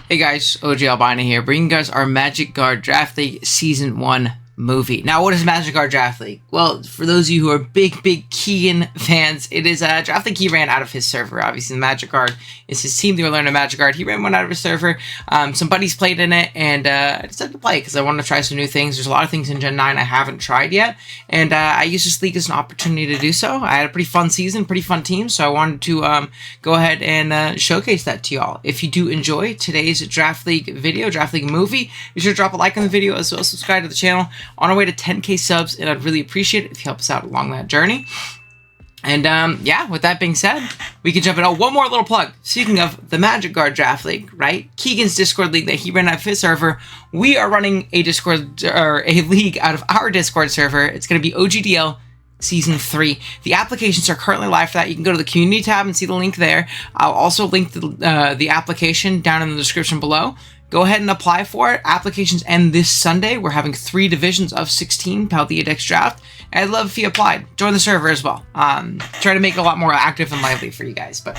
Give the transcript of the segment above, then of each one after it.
Hey guys, OG Albina here, bringing you guys our Magic Guard Draft League Season 1 movie. Now, what is Magic Guard Draft League? Well, for those of you who are big Keegan fans, it is a Draft League he ran out of his server. Obviously, the Magic Guard is his team. They were learning Magic Guard. He ran one out of his server. Some buddies played in it, and I decided to play because I wanted to try some new things. There's a lot of things in Gen 9 I haven't tried yet, and I used this league as an opportunity to do so. I had a pretty fun season, pretty fun team, so I wanted to go ahead and showcase that to y'all. If you do enjoy today's Draft League video, Draft League movie, be sure to drop a like on the video as well as subscribe to the channel. On our way to 10K subs, and I'd really appreciate it if you help us out along that journey. And yeah, with that being said, we can jump in. Oh, one more little plug. Speaking of the Magic Guard Draft League, right? Keegan's Discord league that he ran out of his server. We are running a Discord or a league out of our Discord server. It's going to be OGDL Season 3. The applications are currently live for that. You can go to the community tab and see the link there. I'll also link the application down in the description below. Go ahead and apply for it. Applications end this Sunday. We're having 3 divisions of 16 Paldea Dex Draft. I'd love if you applied. Join the server as well. Try to make it a lot more active and lively for you guys. But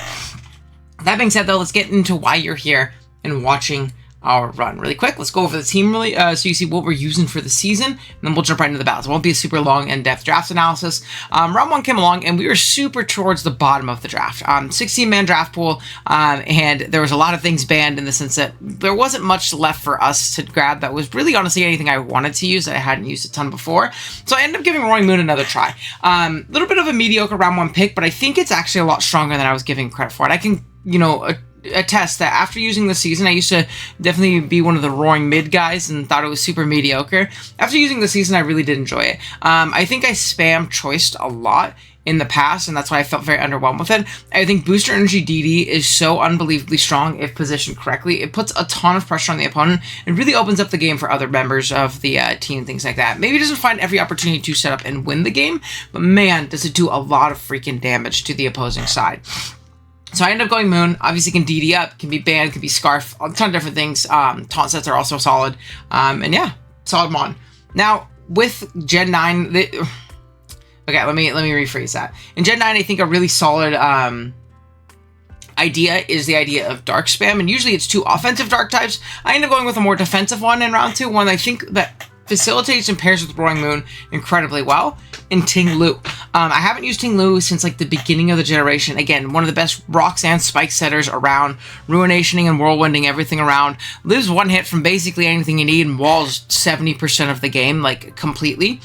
that being said, though, let's get into why you're here and watching our run. Really quick, let's go over the team really so you see what we're using for the season, and then we'll jump right into the battles. It won't be a super long in-depth draft analysis. Round 1 came along, and we were super towards the bottom of the draft. 16-man draft pool, and there was a lot of things banned in the sense that there wasn't much left for us to grab that was really honestly anything I wanted to use that I hadn't used a ton before. So I ended up giving Roaring Moon another try. A little bit of a mediocre round 1 pick, but I think it's actually a lot stronger than I was giving credit for it. I can, attest that after using the season, I used to definitely be one of the roaring mid guys and thought it was super mediocre. After using the season, I really did enjoy it. I think I spam choiced a lot in the past, and that's why I felt very underwhelmed with it. I think Booster Energy DD is so unbelievably strong if positioned correctly. It puts a ton of pressure on the opponent and really opens up the game for other members of the team, things like that. Maybe it doesn't find every opportunity to set up and win the game, but man, does it do a lot of freaking damage to the opposing side. So I ended up going Moon. Obviously can DD up, can be banned, can be Scarf, a ton of different things. Taunt sets are also solid. And yeah, solid Mon. Now, with Gen 9... okay, let me rephrase that. In Gen 9, I think a really solid idea is the idea of Dark Spam. And usually it's 2 offensive Dark types. I ended up going with a more defensive one in round 2. One I think that facilitates and pairs with Roaring Moon incredibly well in Ting Lu. I haven't used Ting Lu since like the beginning of the generation. Again, one of the best rocks and spike setters around, ruinationing and whirlwinding everything around. Lives 1 hit from basically anything you need and walls 70% of the game, like completely.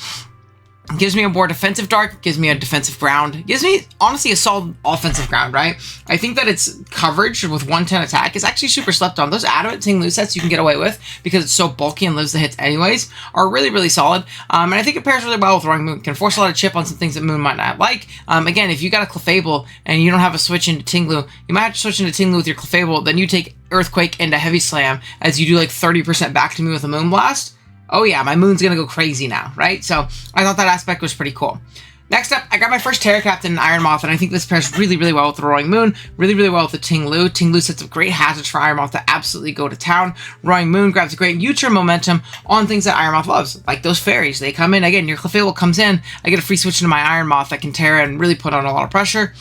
Gives me a more defensive Dark, gives me a defensive ground, gives me, honestly, a solid offensive ground, right? I think that its coverage with 110 attack is actually super slept on. Those Adamant Ting Lu sets you can get away with because it's so bulky and lives the hits anyways are really solid. And I think it pairs really well with Roaring Moon. Can force a lot of chip on some things that Moon might not like. Again, if you got a Clefable and you don't have a switch into Ting Lu, you might have to switch into Ting Lu with your Clefable, then you take Earthquake into Heavy Slam as you do like 30% back to me with a Moon Blast. Oh yeah, my Moon's gonna go crazy now, right? So I thought that aspect was pretty cool. Next up, I got my first Terra Captain in Iron Moth, and I think this pairs really well with the Roaring Moon, really well with the Ting Lu. Ting Lu sets up great hazards for Iron Moth to absolutely go to town. Roaring Moon grabs a great U-turn momentum on things that Iron Moth loves, like those fairies. They come in, again, your Clefable comes in, I get a free switch into my Iron Moth that can Terra and really put on a lot of pressure.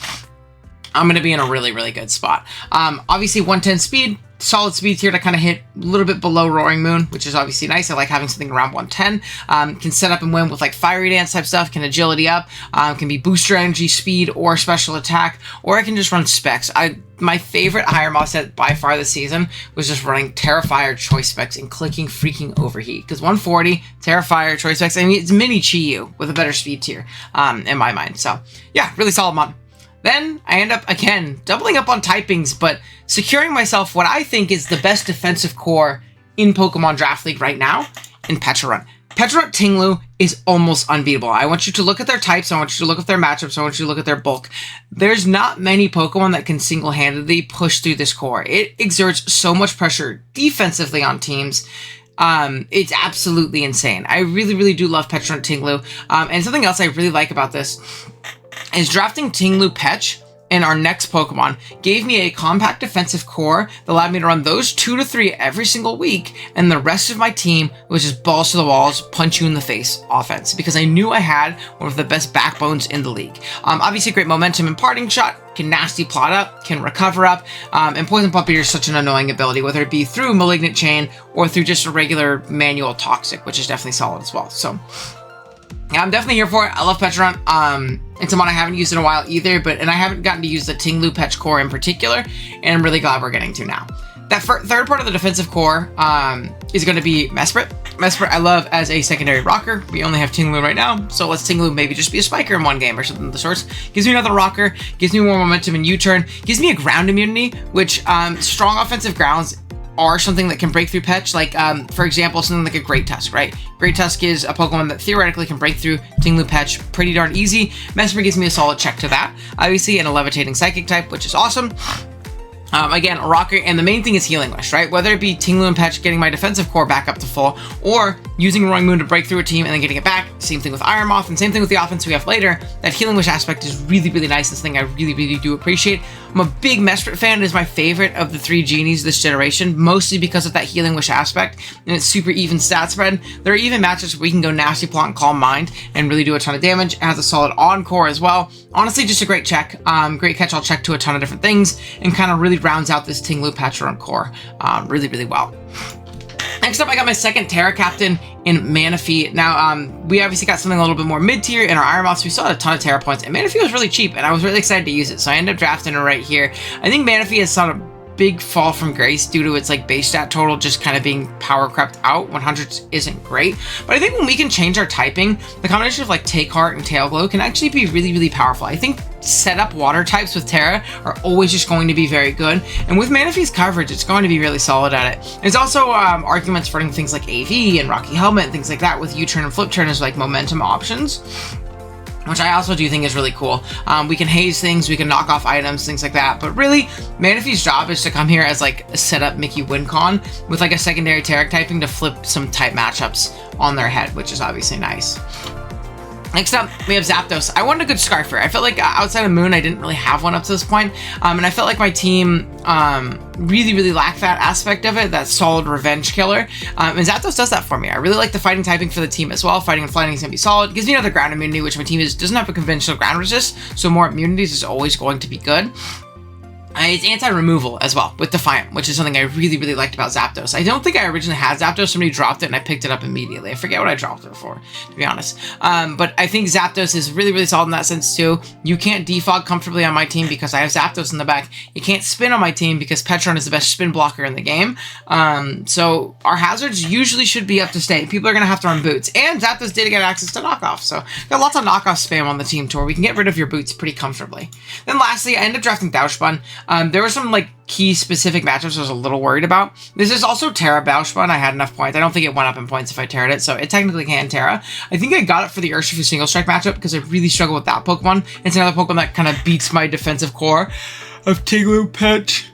I'm going to be in a really good spot. Obviously, 110 speed, solid speed here to kind of hit a little bit below Roaring Moon, which is obviously nice. I like having something around 110. Can set up and win with like Fiery Dance type stuff, can agility up, can be booster energy, speed, or special attack, or I can just run specs. My favorite Iron Moth set by far this season was just running Terrifier Choice Specs and clicking freaking Overheat. Because 140, Terrifier Choice Specs, I mean, it's mini Chi-Yu with a better speed tier in my mind. So yeah, really solid mod. Then I end up, again, doubling up on typings, but securing myself what I think is the best defensive core in Pokemon Draft League right now in Pecharunt. Pecharunt Ting Lu is almost unbeatable. I want you to look at their types, I want you to look at their matchups, I want you to look at their bulk. There's not many Pokemon that can single-handedly push through this core. It exerts so much pressure defensively on teams. It's absolutely insane. I really do love Pecharunt Ting Lu. And something else I really like about this is drafting Ting Lu Pech in our next Pokemon gave me a compact defensive core that allowed me to run those 2 to 3 every single week, and the rest of my team was just balls to the walls, punch you in the face offense, because I knew I had one of the best backbones in the league. Obviously great momentum and parting shot, can nasty plot up, can recover up, and Poison Puppy is such an annoying ability, whether it be through Malignant Chain or through just a regular manual Toxic, which is definitely solid as well. So yeah, I'm definitely here for it. I love Petron. It's a mod I haven't used in a while either, and I haven't gotten to use the Tinglu Petch core in particular, and I'm really glad we're getting to now. That third part of the defensive core is going to be Mesprit. Mesprit I love as a secondary rocker. We only have Tinglu right now, so let's Tinglu maybe just be a spiker in one game or something of the sorts. Gives me another rocker, gives me more momentum in U-turn, gives me a ground immunity, which strong offensive grounds are something that can break through Petch, like for example something like a Great Tusk, right? Great Tusk is a Pokemon that theoretically can break through Tinglu Petch pretty darn easy. Mesprit gives me a solid check to that, obviously, and a levitating psychic type, which is awesome. Again, a rocker, and the main thing is Healing Wish, right? Whether it be Tinglu and Petch getting my defensive core back up to full, or using Roaring Moon to break through a team and then getting it back. Same thing with Iron Moth, and same thing with the offense we have later. That Healing Wish aspect is really, really nice. This thing I really, really do appreciate. I'm a big Mesprit fan. It is my favorite of the 3 genies this generation, mostly because of that Healing Wish aspect, and it's super even stat spread. There are even matches where we can go Nasty Plot and Calm Mind and really do a ton of damage. It has a solid on-core as well. Honestly, just a great check. Great catch-all check to a ton of different things, and kind of really rounds out this Tinglu Patron core really, really well. Next up, I got my second Terra Captain in Manaphy. Now, we obviously got something a little bit more mid-tier in our Iron Moths. We still had a ton of Terra points, and Manaphy was really cheap, and I was really excited to use it, so I ended up drafting it right here. I think Manaphy has sort of big fall from grace due to its like base stat total just kind of being power crept out. 100 isn't great, but I think when we can change our typing, the combination of like Take Heart and Tail Glow can actually be really, really powerful. I think setup water types with Terra are always just going to be very good, and with Manaphy's coverage, it's going to be really solid at it. There's also arguments for things like AV and Rocky Helmet and things like that with U-turn and flip turn as like momentum options, which I also do think is really cool. We can haze things, we can knock off items, things like that, but really, Manaphy's job is to come here as like a setup Mickey WinCon with like a secondary Terra typing to flip some type matchups on their head, which is obviously nice. Next up, we have Zapdos. I wanted a good Scarfer. I felt like outside of Moon, I didn't really have one up to this point, and I felt like my team really, really lacked that aspect of it, that solid revenge killer, and Zapdos does that for me. I really like the fighting typing for the team as well. Fighting and flying is going to be solid. Gives me another ground immunity, which my team doesn't have a conventional ground resist, so more immunities is always going to be good. It's anti-removal as well with Defiant, which is something I really, really liked about Zapdos. I don't think I originally had Zapdos. Somebody dropped it and I picked it up immediately. I forget what I dropped it for, to be honest. But I think Zapdos is really, really solid in that sense too. You can't defog comfortably on my team because I have Zapdos in the back. You can't spin on my team because Petron is the best spin blocker in the game. So our hazards usually should be up to stay. People are going to have to run boots. And Zapdos did get access to knockoff. So got lots of knockoff spam on the team tour. We can get rid of your boots pretty comfortably. Then lastly, I ended up drafting Douchbun. There were some like key specific matchups I was a little worried about. This is also Terra Bauschbun. I had enough points. I don't think it went up in points if I Terra'd it, so it technically can Terra. I think I got it for the Urshifu single strike matchup because I really struggle with that Pokemon. It's another Pokemon that kind of beats my defensive core of Tinglu, Petch,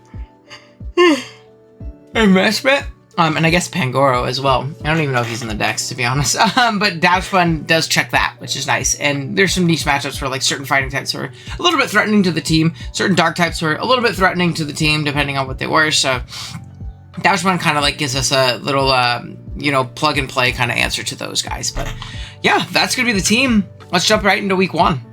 and Mesprit. And I guess Pangoro as well. I don't even know if he's in the decks, to be honest. But Douchbun does check that, which is nice. And there's some niche matchups for like certain fighting types who are a little bit threatening to the team. Certain dark types who are a little bit threatening to the team, depending on what they were. So Douchbun kind of like gives us a little, you know, plug and play kind of answer to those guys. But yeah, that's going to be the team. Let's jump right into week 1.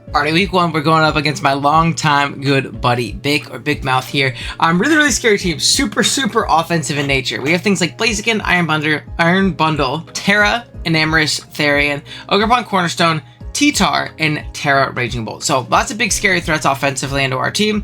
Alright, week 1, we're going up against my longtime good buddy, Big Mouth here. Really, really scary team. Super, super offensive in nature. We have things like Blaziken, Iron Bundle, Terra, Enamorous, Therian, Ogerpon Cornerstone, T-Tar, and Terra Raging Bolt. So lots of big scary threats offensively into our team.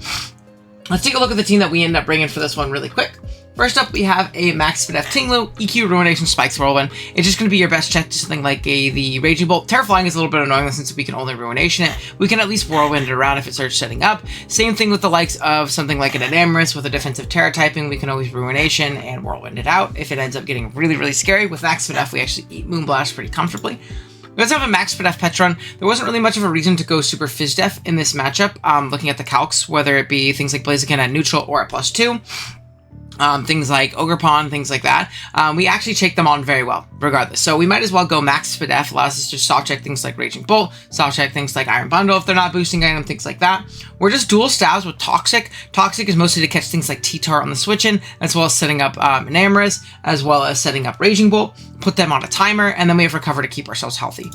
Let's take a look at the team that we ended up bringing for this one really quick. First up, we have a Max Speed F Tinglu, EQ Ruination Spikes Whirlwind. It's just going to be your best check to something like the Raging Bolt. Terra Flying is a little bit annoying since we can only Ruination it. We can at least Whirlwind it around if it starts setting up. Same thing with the likes of something like an Enamorous with a defensive Terra typing. We can always Ruination and Whirlwind it out if it ends up getting really, really scary. With Max Speed F, we actually eat Moonblast pretty comfortably. We also have a Max Speed F Petron. There wasn't really much of a reason to go Super Fizz Def in this matchup, looking at the calcs, whether it be things like Blaziken at neutral or at +2. things like Ogerpon, things like that, we actually take them on very well, regardless. So we might as well go Max Spadef, allows us to soft check things like Raging Bolt, soft check things like Iron Bundle if they're not boosting item, things like that. We're just dual stabs with Toxic. Toxic is mostly to catch things like T-Tar on the switch-in, as well as setting up Enamorous, as well as setting up Raging Bolt, put them on a timer, and then we have Recover to keep ourselves healthy.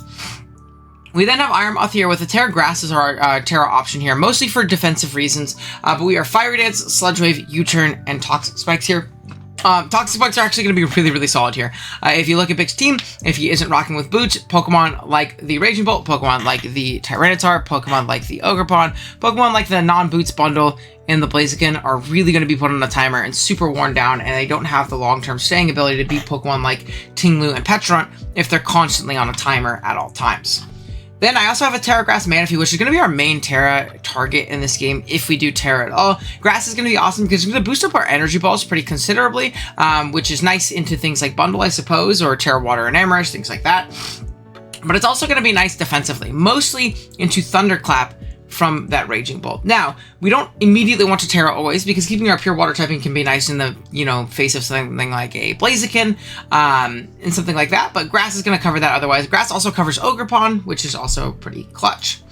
We then have Iron Moth here with the Terra Grass as our Terra option here, mostly for defensive reasons, but we are Fiery Dance, Sludge Wave, U-Turn, and Toxic Spikes here. Toxic Spikes are actually going to be really, really solid here. If you look at Big's team, if he isn't rocking with boots, Pokemon like the Raging Bolt, Pokemon like the Tyranitar, Pokemon like the Ogerpon, Pokemon like the non-boots bundle, and the Blaziken are really going to be put on a timer and super worn down, and they don't have the long-term staying ability to beat Pokemon like Tinglu and Petrunt if they're constantly on a timer at all times. Then I also have a Terra Grass Manaphy, which is going to be our main Terra target in this game if we do Terra at all. Grass is going to be awesome because it's going to boost up our energy balls pretty considerably, which is nice into things like Bundle, I suppose, or Terra Water and Amorous, things like that. But it's also going to be nice defensively, mostly into Thunderclap from that Raging Bolt. Now, we don't immediately want to Terra always, because keeping our pure water typing can be nice in the, face of something like a Blaziken, and something like that, but Grass is going to cover that otherwise. Grass also covers Ogerpon, which is also pretty clutch.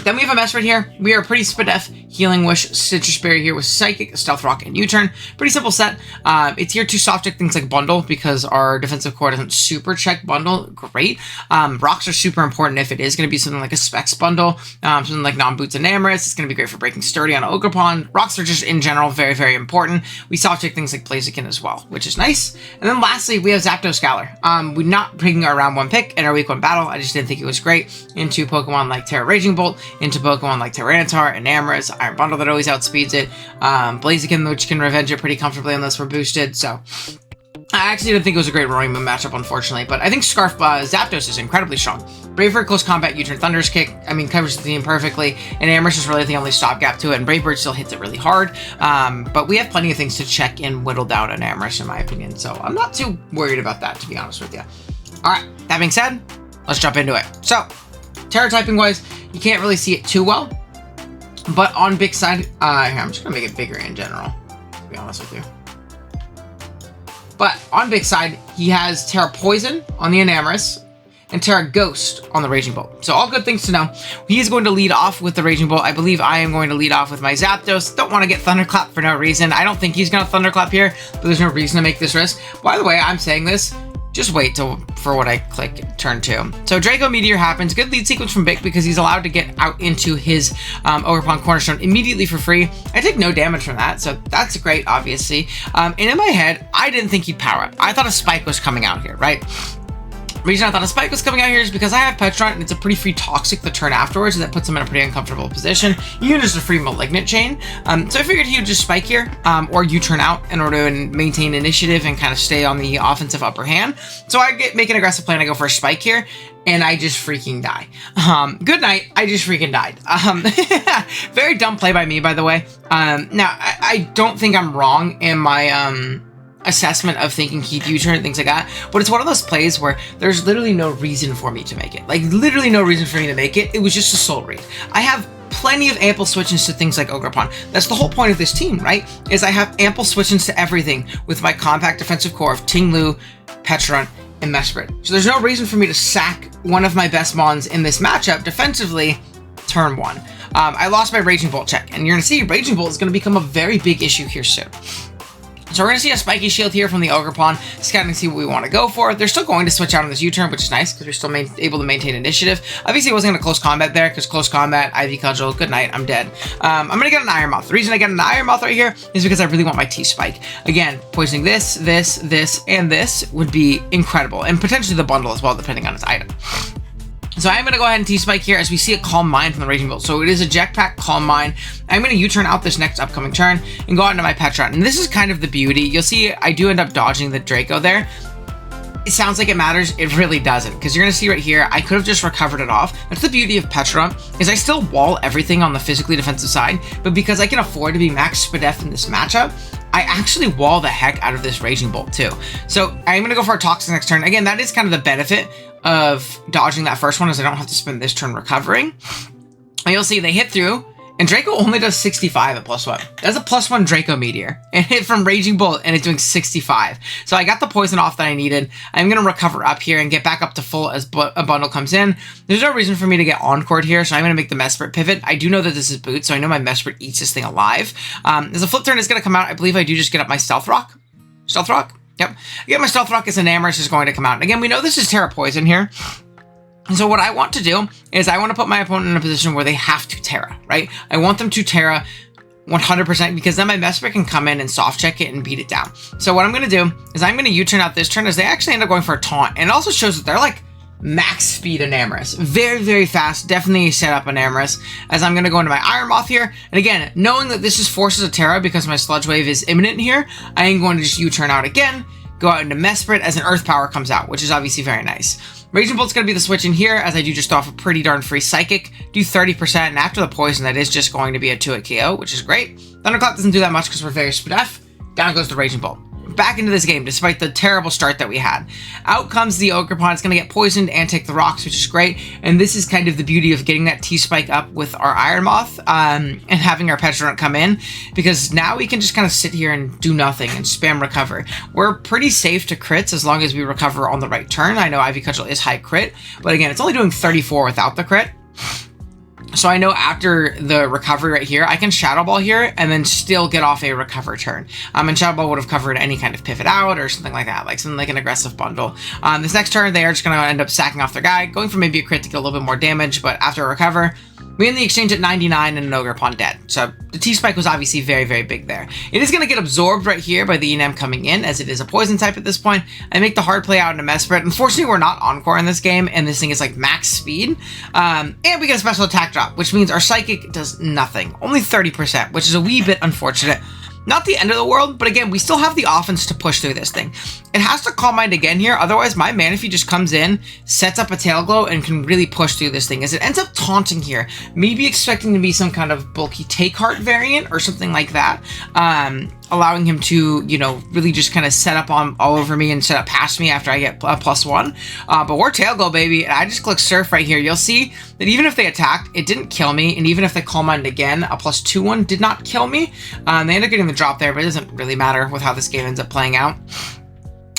Then we have a mess right here. We are pretty Spadef, Healing Wish, Citrus Berry here with Psychic, Stealth Rock, and U-Turn. Pretty simple set. It's here to soft check things like Bundle because our defensive core doesn't super check Bundle. Great. Rocks are super important if it is going to be something like a Specs Bundle, something like Non-Boots and Amorous. It's going to be great for breaking Sturdy on Ogerpon. Rocks are just in general very, very important. We soft check things like Blaziken as well, which is nice. And then lastly, we have Zapdos Scalar. We're not picking our round 1 pick in our week 1 battle. I just didn't think it was great into Pokemon like Terra Raging Bolt, into Pokemon like Tyranitar and Amorous, Iron Bundle that always outspeeds it, Blaziken, which can revenge it pretty comfortably unless we're boosted, so I actually didn't think it was a great Roaring Moon matchup, unfortunately, but I think Scarf Zapdos is incredibly strong. Brave Bird, Close Combat, U-Turn, Thunder's Kick, covers the team perfectly, and Amorous is really the only stopgap to it, and Brave Bird still hits it really hard, but we have plenty of things to check and whittle down on Amorous, in my opinion, so I'm not too worried about that, to be honest with you. Alright, that being said, let's jump into it. So, Terra typing wise, you can't really see it too well, but on Big's side, here, I'm just gonna make it bigger in general, to be honest with you. But on Big's side, he has Terra Poison on the Enamorous and Terra Ghost on the Raging Bolt. So all good things to know. He is going to lead off with the Raging Bolt. I believe I am going to lead off with my Zapdos. Don't want to get Thunderclap for no reason. I don't think he's going to Thunderclap here, but there's no reason to make this risk. By the way, I'm saying this, just wait for what I click turn 2. So Draco Meteor happens. Good lead sequence from Big because he's allowed to get out into his Ogerpon Cornerstone immediately for free. I take no damage from that, so that's great, obviously. And in my head, I didn't think he'd power up. I thought a Spike was coming out here, right? The reason I thought a Spike was coming out here is because I have Petrunt and it's a pretty free Toxic the turn afterwards, and that puts him in a pretty uncomfortable position. Even just a free Malignant Chain. So I figured he would just Spike here, or U-turn out in order to maintain initiative and kind of stay on the offensive upper hand. So I make an aggressive plan, I go for a Spike here, and I just freaking die. Good night, I just freaking died. Very dumb play by me, by the way. Now, I don't think I'm wrong in my, assessment of thinking keep U-turn and things like that, but it's one of those plays where there's literally no reason for me to make it. Like, literally no reason for me to make it. It was just a soul read. I have plenty of ample switch-ins to things like Ogerpon. That's the whole point of this team, right? Is I have ample switch-ins to everything with my compact defensive core of Tinglu, Petrunt, and Mesprit. So there's no reason for me to sack one of my best mons in this matchup defensively turn 1. I lost my Raging Bolt check, and you're going to see Raging Bolt is going to become a very big issue here soon. So we're going to see a Spiky Shield here from the Ogerpon, scouting to see what we want to go for. They're still going to switch out on this U-turn, which is nice, because we're still able to maintain initiative. Obviously, I wasn't going to close combat there, because close combat, Ivy Cudgel, good night, I'm dead. I'm going to get an Iron Moth. The reason I get an Iron Moth right here is because I really want my T-Spike. Again, poisoning this, and this would be incredible, and potentially the bundle as well, depending on its item. So I'm going to go ahead and T-Spike here as we see a Calm Mind from the Raging Bolt. So it is a Jetpack Calm Mind. I'm going to U-turn out this next upcoming turn and go out into my Petrunt. And this is kind of the beauty. You'll see I do end up dodging the Draco there. It sounds like it matters. It really doesn't, because you're going to see right here, I could have just recovered it off. That's the beauty of Petrunt, is I still wall everything on the physically defensive side, but because I can afford to be max Spadef in this matchup, I actually wall the heck out of this Raging Bolt too. So I'm going to go for a Toxic next turn. Again, that is kind of the benefit of dodging that first one, is I don't have to spend this turn recovering. And you'll see they hit through, And Draco only does 65 at +1. That's a +1 Draco Meteor. And hit from Raging Bolt, and it's doing 65. So I got the poison off that I needed. I'm going to recover up here and get back up to full as a bundle comes in. There's no reason for me to get Encored here, so I'm going to make the Mesprit pivot. I do know that this is Boot, so I know my Mesprit eats this thing alive. As a flip turn is going to come out, I believe I do just get up my Stealth Rock. Stealth Rock? Yep. Again, my Stealth Rock is an Amorous is going to come out. And again, we know this is Terra Poison here. And so what I want to do is I want to put my opponent in a position where they have to Terra, right? I want them to Terra 100% because then my Mesprit can come in and soft check it and beat it down. So what I'm going to do is I'm going to U-turn out this turn as they actually end up going for a taunt. And it also shows that they're like max speed an Amorous. Very, very fast. Definitely set up an Amorous as I'm going to go into my Iron Moth here. And again, knowing that this is forces a Terra because my Sludge Wave is imminent here, I am going to just U-turn out again, go out into Mesprit as an Earth Power comes out, which is obviously very nice. Raging Bolt's going to be the switch in here, as I do just off a pretty darn free Psychic, do 30%, and after the poison, that is just going to be a 2-hit KO, which is great. Thunderclap doesn't do that much because we're very SPDF. Down goes the Raging Bolt. Back into this game, despite the terrible start that we had. Out comes the Ogerpon. It's going to get poisoned and take the rocks, which is great. And this is kind of the beauty of getting that T-Spike up with our Iron Moth and having our Petrorunt come in, because now we can just kind of sit here and do nothing and spam recover. We're pretty safe to crits as long as we recover on the right turn. I know Ivy Cudgel is high crit, but again, it's only doing 34 without the crit. So I know after the recovery right here, I can Shadow Ball here and then still get off a recover turn. And Shadow Ball would have covered any kind of pivot out or something like that, like something like an aggressive bundle. This next turn, they are just going to end up sacking off their guy, going for maybe a crit to get a little bit more damage, but after a recover, we end the exchange at 99 and an Ogerpon dead. So the T-Spike was obviously very, very big there. It is going to get absorbed right here by the Enam coming in, as it is a poison type at this point. I make the hard play out into Mesprit. Unfortunately, we're not Encore in this game, and this thing is like max speed. And we get a special attack drop, which means our Psychic does nothing. Only 30%, which is a wee bit unfortunate. Not the end of the world, but again, we still have the offense to push through this thing. It has to Calm Mind again here, otherwise my Manaphy just comes in, sets up a Tail Glow, and can really push through this thing, as it ends up taunting here. Maybe expecting to be some kind of bulky Take Heart variant or something like that. Allowing him to, you know, really just kind of set up on all over me and set up past me after I get a +1. But we're Tail Glow, baby, and I just click Surf right here. You'll see that even if they attacked, it didn't kill me, and even if they Calm Mind again, a +2 one did not kill me. They end up getting the drop there, but it doesn't really matter with how this game ends up playing out.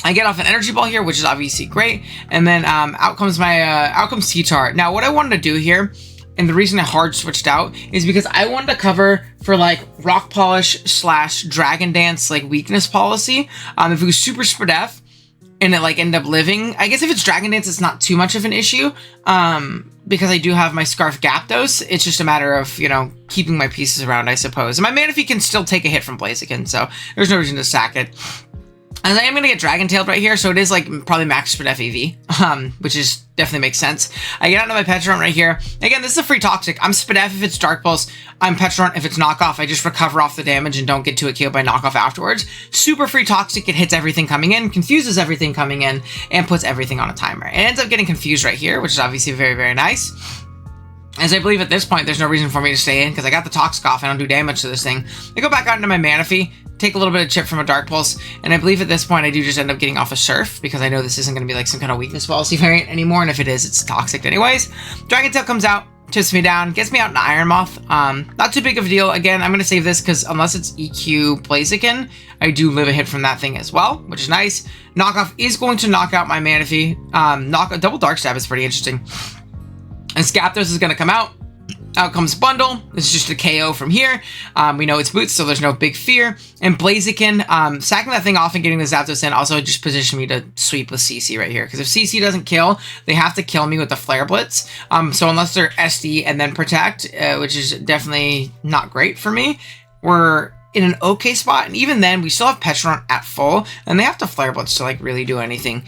I get off an Energy Ball here, which is obviously great, and then out comes my out comes T-Tar. Now, what I wanted to do here, and the reason I hard switched out, is because I wanted to cover for like Rock Polish / Dragon Dance like weakness policy. If it was super SPDF and it like end up living, I guess if it's Dragon Dance, it's not too much of an issue. Because I do have my Scarf Gyarados, it's just a matter of, you know, keeping my pieces around, I suppose. And my Manaphy can still take a hit from Blaziken, so there's no reason to sack it. And I am going to get Dragon Tailed right here, so it is like probably max for FEV, which is definitely makes sense. I get onto my Petrorunt right here. Again, this is a free Toxic. I'm SPDF if it's Dark Pulse. I'm Petrorunt if it's Knockoff. I just recover off the damage and don't get to a KO by Knockoff afterwards. Super free Toxic. It hits everything coming in, confuses everything coming in, and puts everything on a timer. It ends up getting confused right here, which is obviously very, very nice. As I believe at this point, there's no reason for me to stay in because I got the Toxic off. I don't do damage to this thing. I go back out into my Manaphy, take a little bit of chip from a Dark Pulse, and I believe at this point I do just end up getting off a Surf because I know this isn't going to be like some kind of weakness policy variant anymore, and if it is, it's Toxic anyways. Dragon Tail comes out, chips me down, gets me out in Iron Moth. Not too big of a deal. Again, I'm going to save this because unless it's EQ Blaziken, I do live a hit from that thing as well, which is nice. Knockoff is going to knock out my Manaphy. Double Dark Stab is pretty interesting. And Zapdos is going to come out. Out comes Bundle. This is just a KO from here. We know it's Boots, so there's no big fear. And Blaziken, sacking that thing off and getting the Zapdos in also just positioned me to sweep with CC right here. Because if CC doesn't kill, they have to kill me with the Flare Blitz. So unless they're SD and then Protect, which is definitely not great for me, we're in an okay spot. And even then, we still have Petrorunt at full. And they have to Flare Blitz to like really do anything.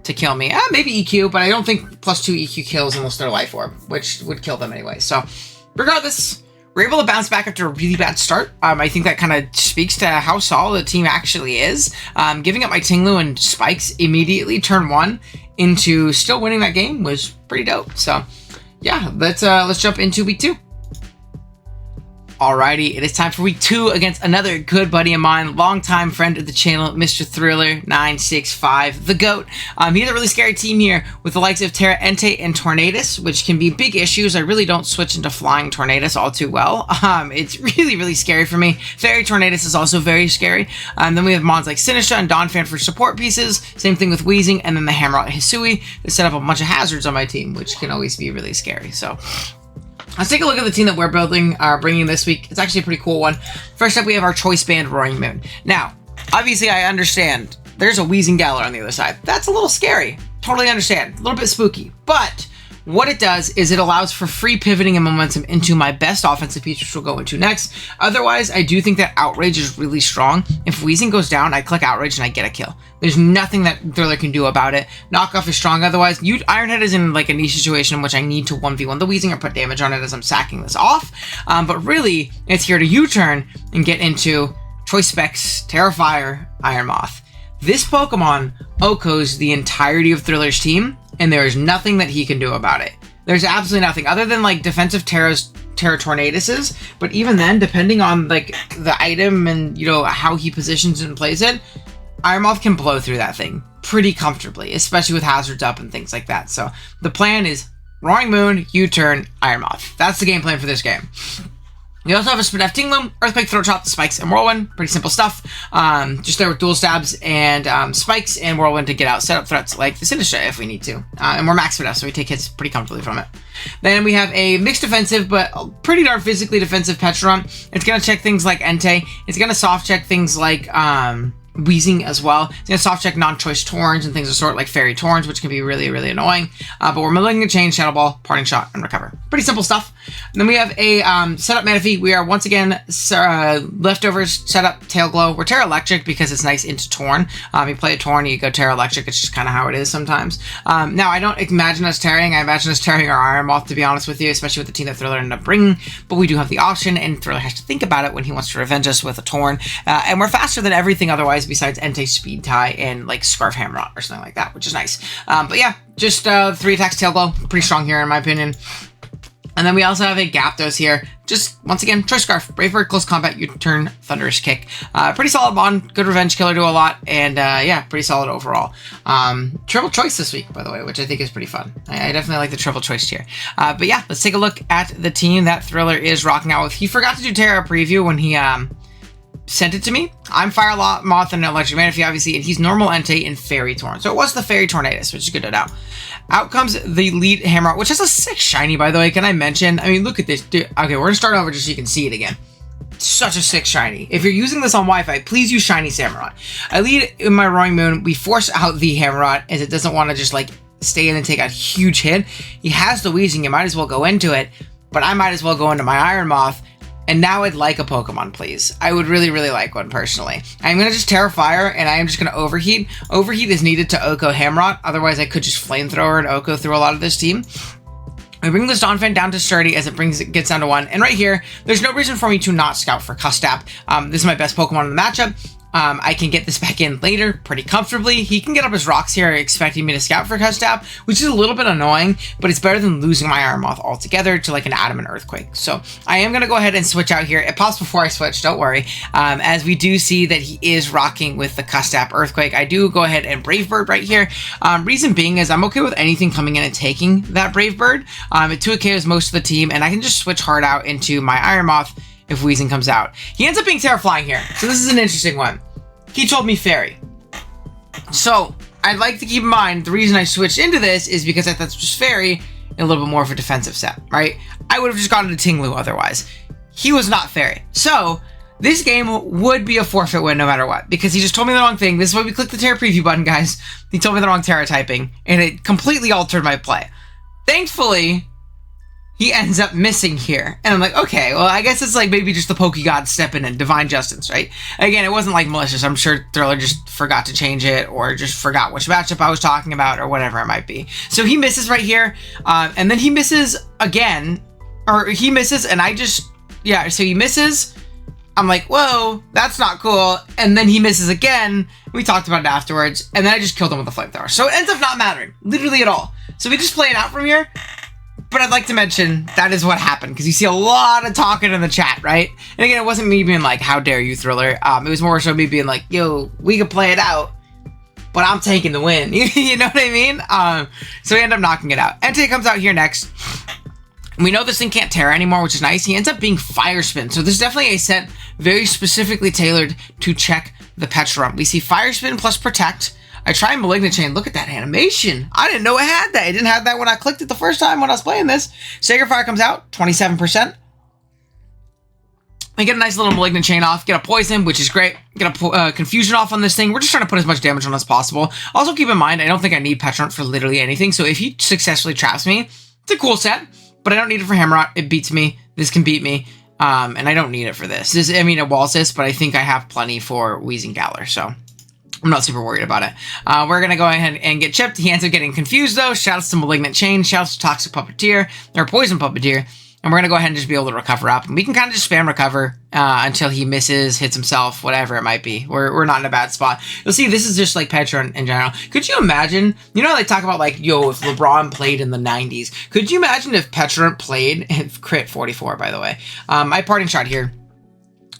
To kill me. Maybe EQ, but I don't think +2 EQ kills unless they're Life Orb, which would kill them anyway. So, regardless, we're able to bounce back after a really bad start. I think that kind of speaks to how solid the team actually is. Giving up my Tinglu and Spikes immediately turn 1 into still winning that game was pretty dope. So, yeah, let's jump into week 2. Alrighty, it is time for week 2 against another good buddy of mine, longtime friend of the channel, Mr. Thriller965, the GOAT. He has a really scary team here with the likes of Terra, Entei, and Tornadus, which can be big issues. I really don't switch into flying Tornadus all too well. It's really scary for me. Fairy Tornadus is also very scary. Then we have mons like Sinistra and Donphan for support pieces. Same thing with Weezing, and then the Hammerot Hisui to set up a bunch of hazards on my team, which can always be really scary. So let's take a look at the team that we're bringing this week. It's actually a pretty cool one. First up, we have our choice band, Roaring Moon. Now, obviously, I understand there's a Weezing Galar on the other side. That's a little scary. Totally understand. A little bit spooky. But what it does is it allows for free pivoting and momentum into my best offensive piece, which we'll go into next. Otherwise, I do think that Outrage is really strong. If Weezing goes down, I click Outrage and I get a kill. There's nothing that Thriller can do about it. Knockoff is strong otherwise. Ironhead is in like a niche situation in which I need to 1v1 the Weezing or put damage on it as I'm sacking this off. But really, it's here to U-turn and get into Choice Specs, Terrifier, Iron Moth. This Pokemon OHKOs the entirety of Thriller's team, and there is nothing that he can do about it. There's absolutely nothing other than like defensive Terra Tornaduses, but even then, depending on like the item and how he positions and plays it, Iron Moth can blow through that thing pretty comfortably, especially with hazards up and things like that. So the plan is Roaring Moon, U-turn, Iron Moth. That's the game plan for this game. You also have a Spinef Tingloom, Earthquake, Throat Chop, Spikes, and Whirlwind. Pretty simple stuff. Just there with dual stabs and Spikes and Whirlwind to get out set up threats like the Sinistra if we need to. And we're max Spinef, so we take hits pretty comfortably from it. Then we have a mixed defensive, but pretty darn physically defensive Petron. It's going to check things like Entei. It's going to soft check things like Weezing as well. It's going to soft check non-choice Torns and things of sort like Fairy Torns, which can be really annoying. But we're milling a chain, Shadow Ball, Parting Shot, and Recover. Pretty simple stuff. And then we have a setup Manaphy. We are once again leftovers setup Tail Glow. We're Terra Electric because it's nice into Torn. You play a Torn, you go Terra Electric. It's just kind of how it is sometimes. Now, I don't imagine us tearing. I imagine us tearing our Iron Moth, to be honest with you, especially with the team that Thriller ended up bringing. But we do have the option, and Thriller has to think about it when he wants to revenge us with a Torn. And we're faster than everything otherwise besides Entei, Speed Tie, and like Scarf Hammerot or something like that, which is nice. But yeah, just 3 attacks Tail Glow. Pretty strong here in my opinion. And then we also have a Gyapdos here. Just, once again, Choice Scarf, Brave Bird, Close Combat, U-turn, Thunderous Kick. Pretty solid mon, good revenge killer, do a lot, and yeah, pretty solid overall. Triple choice this week, by the way, which I think is pretty fun. I definitely like the triple choice here. But yeah, let's take a look at the team that Thriller is rocking out with. He forgot to do Terra preview when he sent it to me. I'm Fire Moth and Electric Manaphy, obviously, and he's normal Entei and Fairy Torn. So it was the Fairy Tornadus, which is good to know. Out comes the lead Hammerot, which has a 6 shiny, by the way. Can I mention? I mean, look at this. Dude. Okay, we're going to start over just so you can see it again. Such a 6 shiny. If you're using this on Wi-Fi, please use shiny Samurott. I lead in my Roaring Moon. We force out the Hammerot as it doesn't want to just like stay in and take a huge hit. He has the Weezing. You might as well go into it, but I might as well go into my Iron Moth. And now I'd like a Pokemon, please. I would really like one, personally. I'm going to just Terrafire, and I am just going to Overheat. Overheat is needed to OHKO Hammerot. Otherwise, I could just Flamethrower and OHKO through a lot of this team. I bring this Donphan down to Sturdy as it gets down to 1. And right here, there's no reason for me to not scout for Custap. This is my best Pokemon in the matchup. I can get this back in later pretty comfortably. He can get up his rocks here expecting me to scout for Custap, which is a little bit annoying, but it's better than losing my Iron Moth altogether to like an Adamant Earthquake. So I am going to go ahead and switch out here. It pops before I switch, don't worry, as we do see that he is rocking with the Custap Earthquake. I do go ahead and Brave Bird right here. Reason being is I'm okay with anything coming in and taking that Brave Bird. It 2KOs most of the team, and I can just switch hard out into my Iron Moth if Weezing comes out. He ends up being Terra Flying here, so this is an interesting one. He told me Fairy. So, I'd like to keep in mind, the reason I switched into this is because I thought this was Fairy and a little bit more of a defensive set, right? I would have just gone to Tinglu otherwise. He was not Fairy. So, this game would be a forfeit win no matter what, because he just told me the wrong thing. This is why we clicked the Terra preview button, guys. He told me the wrong Terra typing, and it completely altered my play. Thankfully, he ends up missing here. And I'm like, okay, well, I guess it's like maybe just the Pokegod stepping in, Divine Justice, right? Again, it wasn't like malicious. I'm sure Thriller just forgot to change it or just forgot which matchup I was talking about or whatever it might be. So he misses right here. And then he misses again. Or he misses and I just, yeah, so he misses. I'm like, whoa, that's not cool. And then he misses again. We talked about it afterwards. And then I just killed him with a flamethrower. So it ends up not mattering, literally at all. So we just play it out from here. But I'd like to mention that is what happened, because you see a lot of talking in the chat, right? And again, it wasn't me being like, how dare you, Thriller. It was more so me being like, yo, we could play it out, but I'm taking the win. You know what I mean? So we end up knocking it out. Entei comes out here next. We know this thing can't Terra anymore, which is nice. He ends up being Fire Spin. So there's definitely a set very specifically tailored to check the Petrump. We see Fire Spin plus Protect. I try Malignant Chain. Look at that animation. I didn't know it had that. It didn't have that when I clicked it the first time when I was playing this. Sacred Fire comes out, 27%. We get a nice little Malignant Chain off. Get a Poison, which is great. Get a Confusion off on this thing. We're just trying to put as much damage on as possible. Also, keep in mind, I don't think I need Petrump for literally anything. So if he successfully traps me, it's a cool set. But I don't need it for Hammerot. It beats me. This can beat me. And I don't need it for this. I mean, it walls this, but I think I have plenty for Wheezing Galar. So I'm not super worried about it. We're going to go ahead and get chipped. He ends up getting confused, though. Shouts to Malignant Chain. Shouts to Toxic Puppeteer. Or Poison Puppeteer. And we're going to go ahead and just be able to recover up. And we can kind of just spam recover until he misses, hits himself, whatever it might be. We're not in a bad spot. You'll see, this is just like Petra in general. Could you imagine, you know, they talk about like, yo, if LeBron played in the 90s. Could you imagine if Petra played, crit 44, by the way. My parting shot here,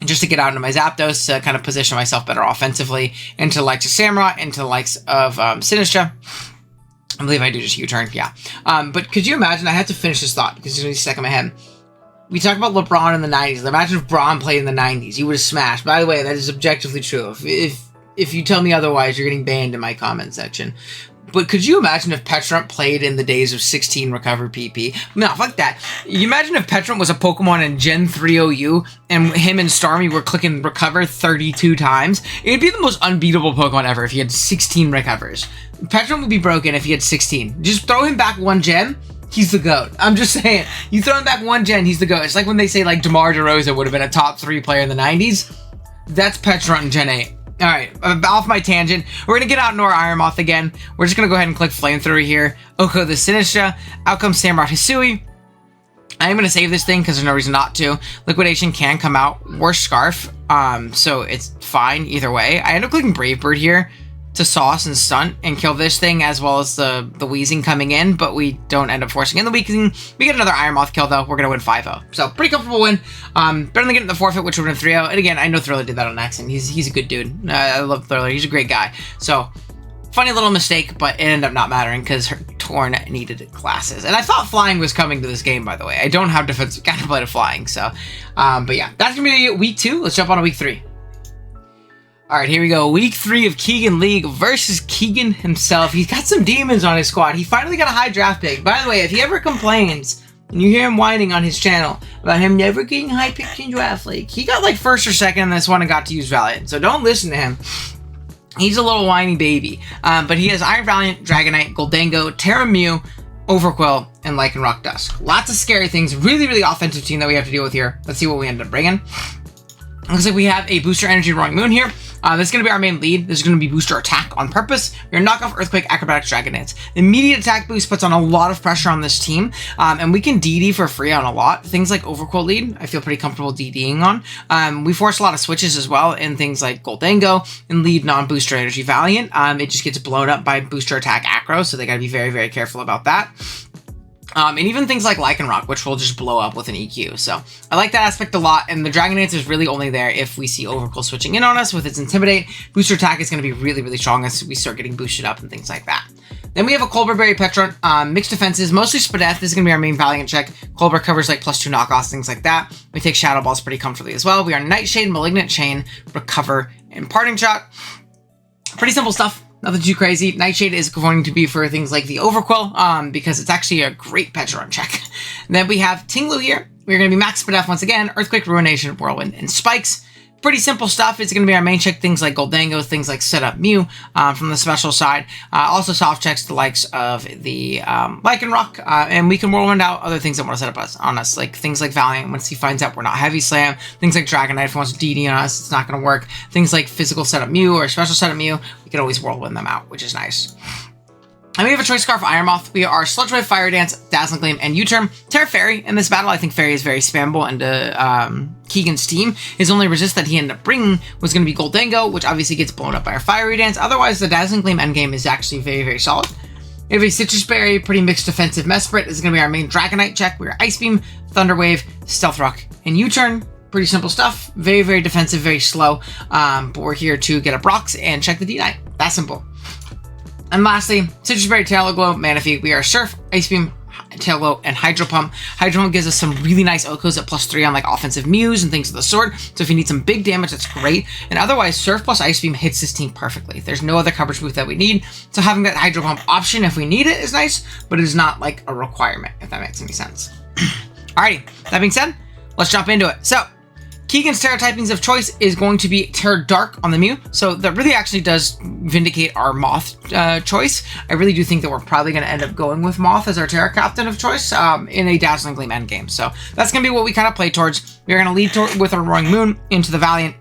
just to get out into my Zapdos, to kind of position myself better offensively, into the likes of Samurott, into the likes of Sinistra. I believe I do just U-turn, yeah. But could you imagine, I had to finish this thought, because it's going to be stuck in my head. We talk about LeBron in the 90s. Imagine if Braun played in the 90s. You would have smashed. By the way, that is objectively true. If you tell me otherwise, you're getting banned in my comment section. But could you imagine if Petrump played in the days of 16 recover PP? No, fuck that. You imagine if Petrump was a Pokemon in Gen 3 OU and him and Starmie were clicking recover 32 times? It'd be the most unbeatable Pokemon ever if he had 16 recovers. Petrump would be broken if he had 16. Just throw him back one gen, he's the GOAT. I'm just saying. You throw him back one gen, he's the GOAT. It's like when they say like DeMar DeRozan would have been a top 3 player in the 90s. That's Petrump in Gen 8. Alright, off my tangent. We're going to get out into our Iron Moth again. We're just going to go ahead and click Flamethrower here. Oko the Sinistra. Out comes Samurott Hisui. I am going to save this thing because there's no reason not to. Liquidation can come out. Worse Scarf. So it's fine either way. I end up clicking Brave Bird here to sauce and stunt and kill this thing, as well as the Wheezing coming in, but we don't end up forcing in the Weezing. We get another Iron Moth kill, though. We're going to win 5-0. So, pretty comfortable win. Better than getting the forfeit, which would have been 3-0. And again, I know Thriller did that on accident. He's a good dude. I love Thriller. He's a great guy. So, funny little mistake, but it ended up not mattering because her Torn needed classes. And I thought Flying was coming to this game, by the way. I don't have defensive counterplay to Flying, so. But yeah, that's going to be week 2. Let's jump on to week 3. Alright, here we go. Week 3 of Keegan League versus Keegan himself. He's got some demons on his squad. He finally got a high draft pick. By the way, if he ever complains, and you hear him whining on his channel about him never getting high picks in Draft League, he got like first or second in this one and got to use Valiant. So don't listen to him. He's a little whiny baby. But he has Iron Valiant, Dragonite, Goldango, Terra Mew, Overquill, and Lycanroc Dusk. Lots of scary things. Really, really offensive team that we have to deal with here. Let's see what we end up bringing. Looks like we have a Booster Energy Roaring Moon here. This is going to be our main lead. This is going to be Booster Attack on purpose. We're going to knock off Earthquake, Acrobatics, Dragon Dance. Immediate attack boost puts on a lot of pressure on this team, and we can DD for free on a lot. Things like Overquill lead, I feel pretty comfortable DDing on. We force a lot of switches as well in things like Goldango and lead non-Booster Energy Valiant. It just gets blown up by Booster Attack Acro, so they got to be very, very careful about that. And even things like Lycanroc, which will just blow up with an EQ. So I like that aspect a lot. And the Dragon Dance is really only there if we see Overquill switching in on us with its Intimidate. Booster Attack is going to be really, really strong as we start getting boosted up and things like that. Then we have a Colbur Berry Petron, mixed defenses, mostly Spadef. This is going to be our main Valiant check. Colbur covers like +2 knockoffs, things like that. We take Shadow Balls pretty comfortably as well. We are Nightshade, Malignant Chain, Recover, and Parting Shot. Pretty simple stuff. Nothing too crazy. Nightshade is going to be for things like the Overquill, because it's actually a great Petron check. And then we have Tinglu here. We're going to be Max Spadef once again. Earthquake, Ruination, Whirlwind, and Spikes. Pretty simple stuff. It's going to be our main check. Things like Goldango, things like Setup Mew from the special side. Also soft checks the likes of the Lycanroc. And we can Whirlwind out other things that want to set up on us. Like things like Valiant, once he finds out we're not Heavy Slam. Things like Dragonite, if he wants to DD on us, it's not going to work. Things like Physical Setup Mew or Special Setup Mew, we can always Whirlwind them out, which is nice. And we have a Choice Scarf Iron Moth. We are Sludge Wave, Fire Dance, Dazzling Gleam, and U-Turn. Terra Fairy in this battle. I think Fairy is very spammable into Keegan's team. His only resist that he ended up bringing was going to be Goldango, which obviously gets blown up by our Fiery Dance. Otherwise, the Dazzling Gleam endgame is actually very, very solid. We have a Citrus Berry, pretty mixed defensive Mesprit. This is going to be our main Dragonite check. We're Ice Beam, Thunder Wave, Stealth Rock, and U-Turn. Pretty simple stuff. Very, very defensive, very slow. But we're here to get up rocks and check the D9. That simple. And lastly, Citrus Berry, Tail Glow, Manaphy. We are Surf, Ice Beam, Tail Glow, and Hydro Pump. Hydro Pump gives us some really nice Okos at +3 on like offensive Mews and things of the sort. So if you need some big damage, that's great. And otherwise, Surf plus Ice Beam hits this team perfectly. There's no other coverage boost that we need. So having that Hydro Pump option if we need it is nice, but it is not like a requirement, if that makes any sense. Alrighty, that being said, let's jump into it. So Keegan's Terra typings of choice is going to be Terra Dark on the Mew, so that really actually does vindicate our Moth choice. I really do think that we're probably going to end up going with Moth as our Terra Captain of choice in a Dazzling Gleam endgame. So that's going to be what we kind of play towards. We're going to lead with our Roaring Moon into the Valiant.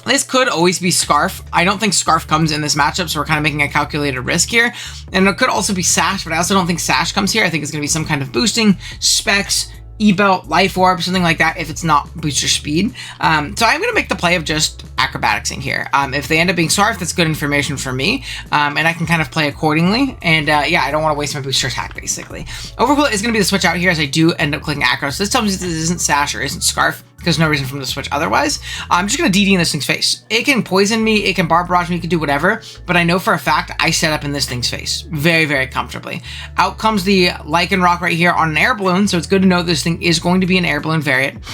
This could always be Scarf. I don't think Scarf comes in this matchup, so we're kind of making a calculated risk here. And it could also be Sash, but I also don't think Sash comes here. I think it's going to be some kind of boosting, Specs, E-Belt, Life Orb, something like that if it's not booster speed. So I'm going to make the play of just acrobaticsing here. If they end up being Scarf, that's good information for me, and I can kind of play accordingly. And yeah, I don't want to waste my booster attack, basically. Overcool is going to be the switch out here as I do end up clicking Acro. So this tells me this isn't Sash or isn't Scarf, because no reason for them to switch otherwise. I'm just going to DD in this thing's face. It can poison me, it can bar barrage me, it can do whatever, but I know for a fact I set up in this thing's face very, very comfortably. Out comes the Lycanroc right here on an air balloon, so it's good to know this thing is going to be an air balloon variant.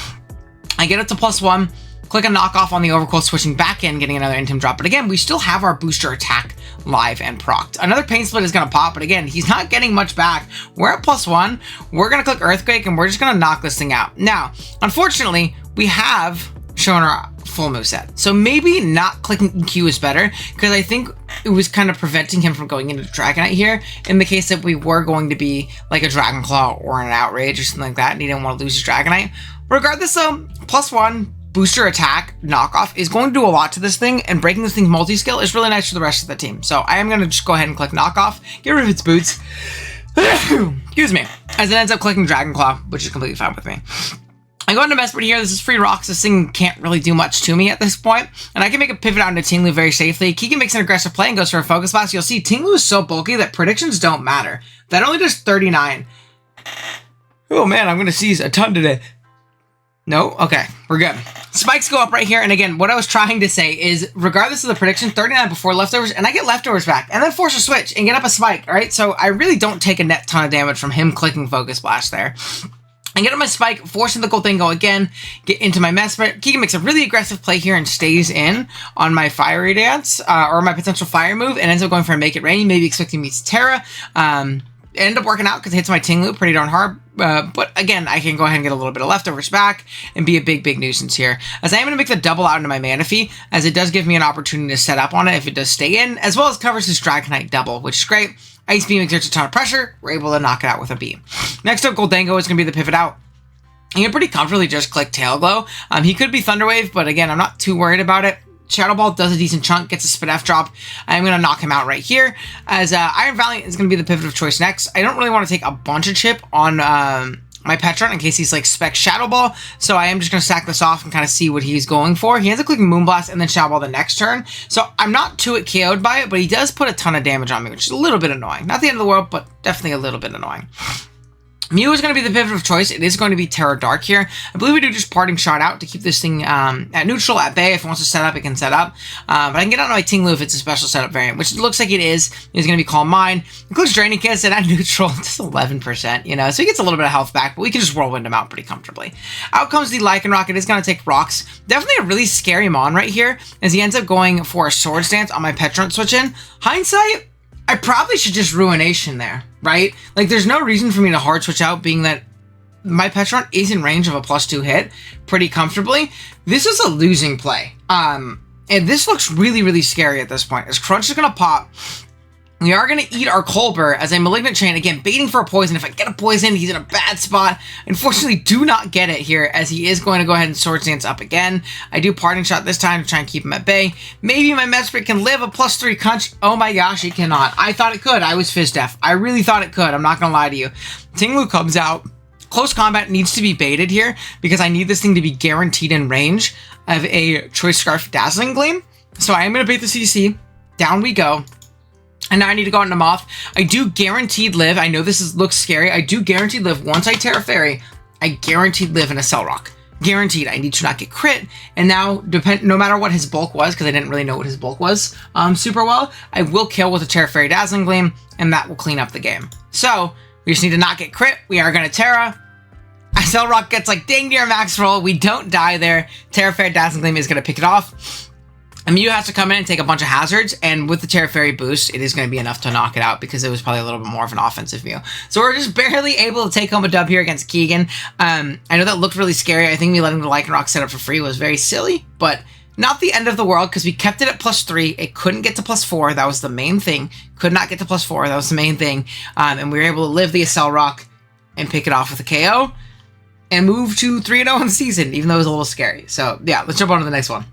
I get it to +1, click a knockoff on the Overcoil, switching back in, getting another Intim drop. But again, we still have our booster attack live and procced. Another Pain Split is going to pop, but again, he's not getting much back. We're at +1. We're going to click Earthquake, and we're just going to knock this thing out. Now, unfortunately, we have shown our full moveset. So maybe not clicking EQ is better, because I think it was kind of preventing him from going into Dragonite here, in the case that we were going to be like a Dragon Claw or an Outrage or something like that, and he didn't want to lose his Dragonite. Regardless though, +1, booster attack, knockoff is going to do a lot to this thing, and breaking this thing's multi-skill is really nice for the rest of the team. So I am going to just go ahead and click knockoff, get rid of its boots, excuse me, as it ends up clicking Dragon Claw, which is completely fine with me. I go into Mesprit here. This is free rocks. This thing can't really do much to me at this point. And I can make a pivot out into Tinglu very safely. Keegan makes an aggressive play and goes for a Focus Blast. You'll see Tinglu is so bulky that predictions don't matter. That only does 39. Oh man, I'm going to seize a ton today. No? Okay, we're good. Spikes go up right here. And again, what I was trying to say is, regardless of the prediction, 39 before leftovers, and I get leftovers back, and then force a switch and get up a spike, all right? So I really don't take a net ton of damage from him clicking Focus Blast there. I get on my Spike, forcing the Goldingo again, get into my Mesprit. Keegan makes a really aggressive play here and stays in on my Fiery Dance, or my potential Fire move, and ends up going for a Make It Rain, maybe expecting me to Terra. It ended up working out because it hits my Tinglu pretty darn hard. But again, I can go ahead and get a little bit of leftovers back and be a big, big nuisance here. As I am going to make the double out into my Manaphy, as it does give me an opportunity to set up on it if it does stay in, as well as covers his Dragonite double, which is great. Ice Beam exerts a ton of pressure. We're able to knock it out with a beam. Next up, Goldango is going to be the pivot out. You can pretty comfortably just click Tail Glow. He could be Thunder Wave, but again, I'm not too worried about it. Shadow Ball does a decent chunk, gets a Spit F drop. I'm going to knock him out right here, as Iron Valiant is going to be the pivot of choice next. I don't really want to take a bunch of chip on my Petron in case he's like Spec Shadow Ball, so I am just going to sack this off and kind of see what he's going for. He ends up clicking Moonblast and then Shadow Ball the next turn, so I'm not too KO'd by it, but he does put a ton of damage on me, which is a little bit annoying. Not the end of the world, but definitely a little bit annoying. Mew is going to be the pivot of choice. It is going to be Terra Dark here. I believe we do just Parting Shot out to keep this thing at neutral, at bay. If it wants to set up, it can set up. But I can get out my Tinglu if it's a special setup variant, which it looks like it is. It's going to be Calm Mind. Includes Draining Kiss, and at neutral, just 11%, you know, so he gets a little bit of health back, but we can just whirlwind him out pretty comfortably. Out comes the Lycanroc. It is going to take rocks. Definitely a really scary Mon right here, as he ends up going for a Swords Dance on my Petron switch in. Hindsight, I probably should just Ruination there, right? Like, there's no reason for me to hard switch out, being that my Petron is in range of a +2 hit pretty comfortably. This is a losing play. And this looks really, really scary at this point, as Crunch is going to pop. We are going to eat our Colbur as a Malignant Chain. Again, baiting for a poison. If I get a poison, he's in a bad spot. Unfortunately, do not get it here, as he is going to go ahead and Swords Dance up again. I do Parting Shot this time to try and keep him at bay. Maybe my Mesprit can live a +3 Crunch. Oh my gosh, it cannot. I thought it could. I was Fizz Def. I really thought it could. I'm not going to lie to you. Tinglu comes out. Close combat needs to be baited here, because I need this thing to be guaranteed in range of a Choice Scarf Dazzling Gleam. So I am going to bait the CC. Down we go. And now I need to go into Moth. I do guaranteed live. I know this looks scary. I do guaranteed live. Once I Terra Fairy, I guaranteed live in a Cell Rock. Guaranteed. I need to not get crit. And now, no matter what his bulk was, because I didn't really know what his bulk was super well, I will kill with a Terra Fairy Dazzling Gleam, and that will clean up the game. So, we just need to not get crit. We are going to Terra. Cell Rock gets like dang near max roll. We don't die there. Terra Fairy Dazzling Gleam is going to pick it off. Mew has to come in and take a bunch of hazards, and with the Terra Fairy boost, it is going to be enough to knock it out because it was probably a little bit more of an offensive Mew. So we're just barely able to take home a dub here against Keegan. I know that looked really scary. I think me letting the Lycanroc set up for free was very silly, but not the end of the world because we kept it at +3. It couldn't get to +4. That was the main thing. Could not get to +4. That was the main thing. And we were able to live the Cell Rock and pick it off with a KO and move to 3-0 in the season, even though it was a little scary. So yeah, let's jump on to the next one.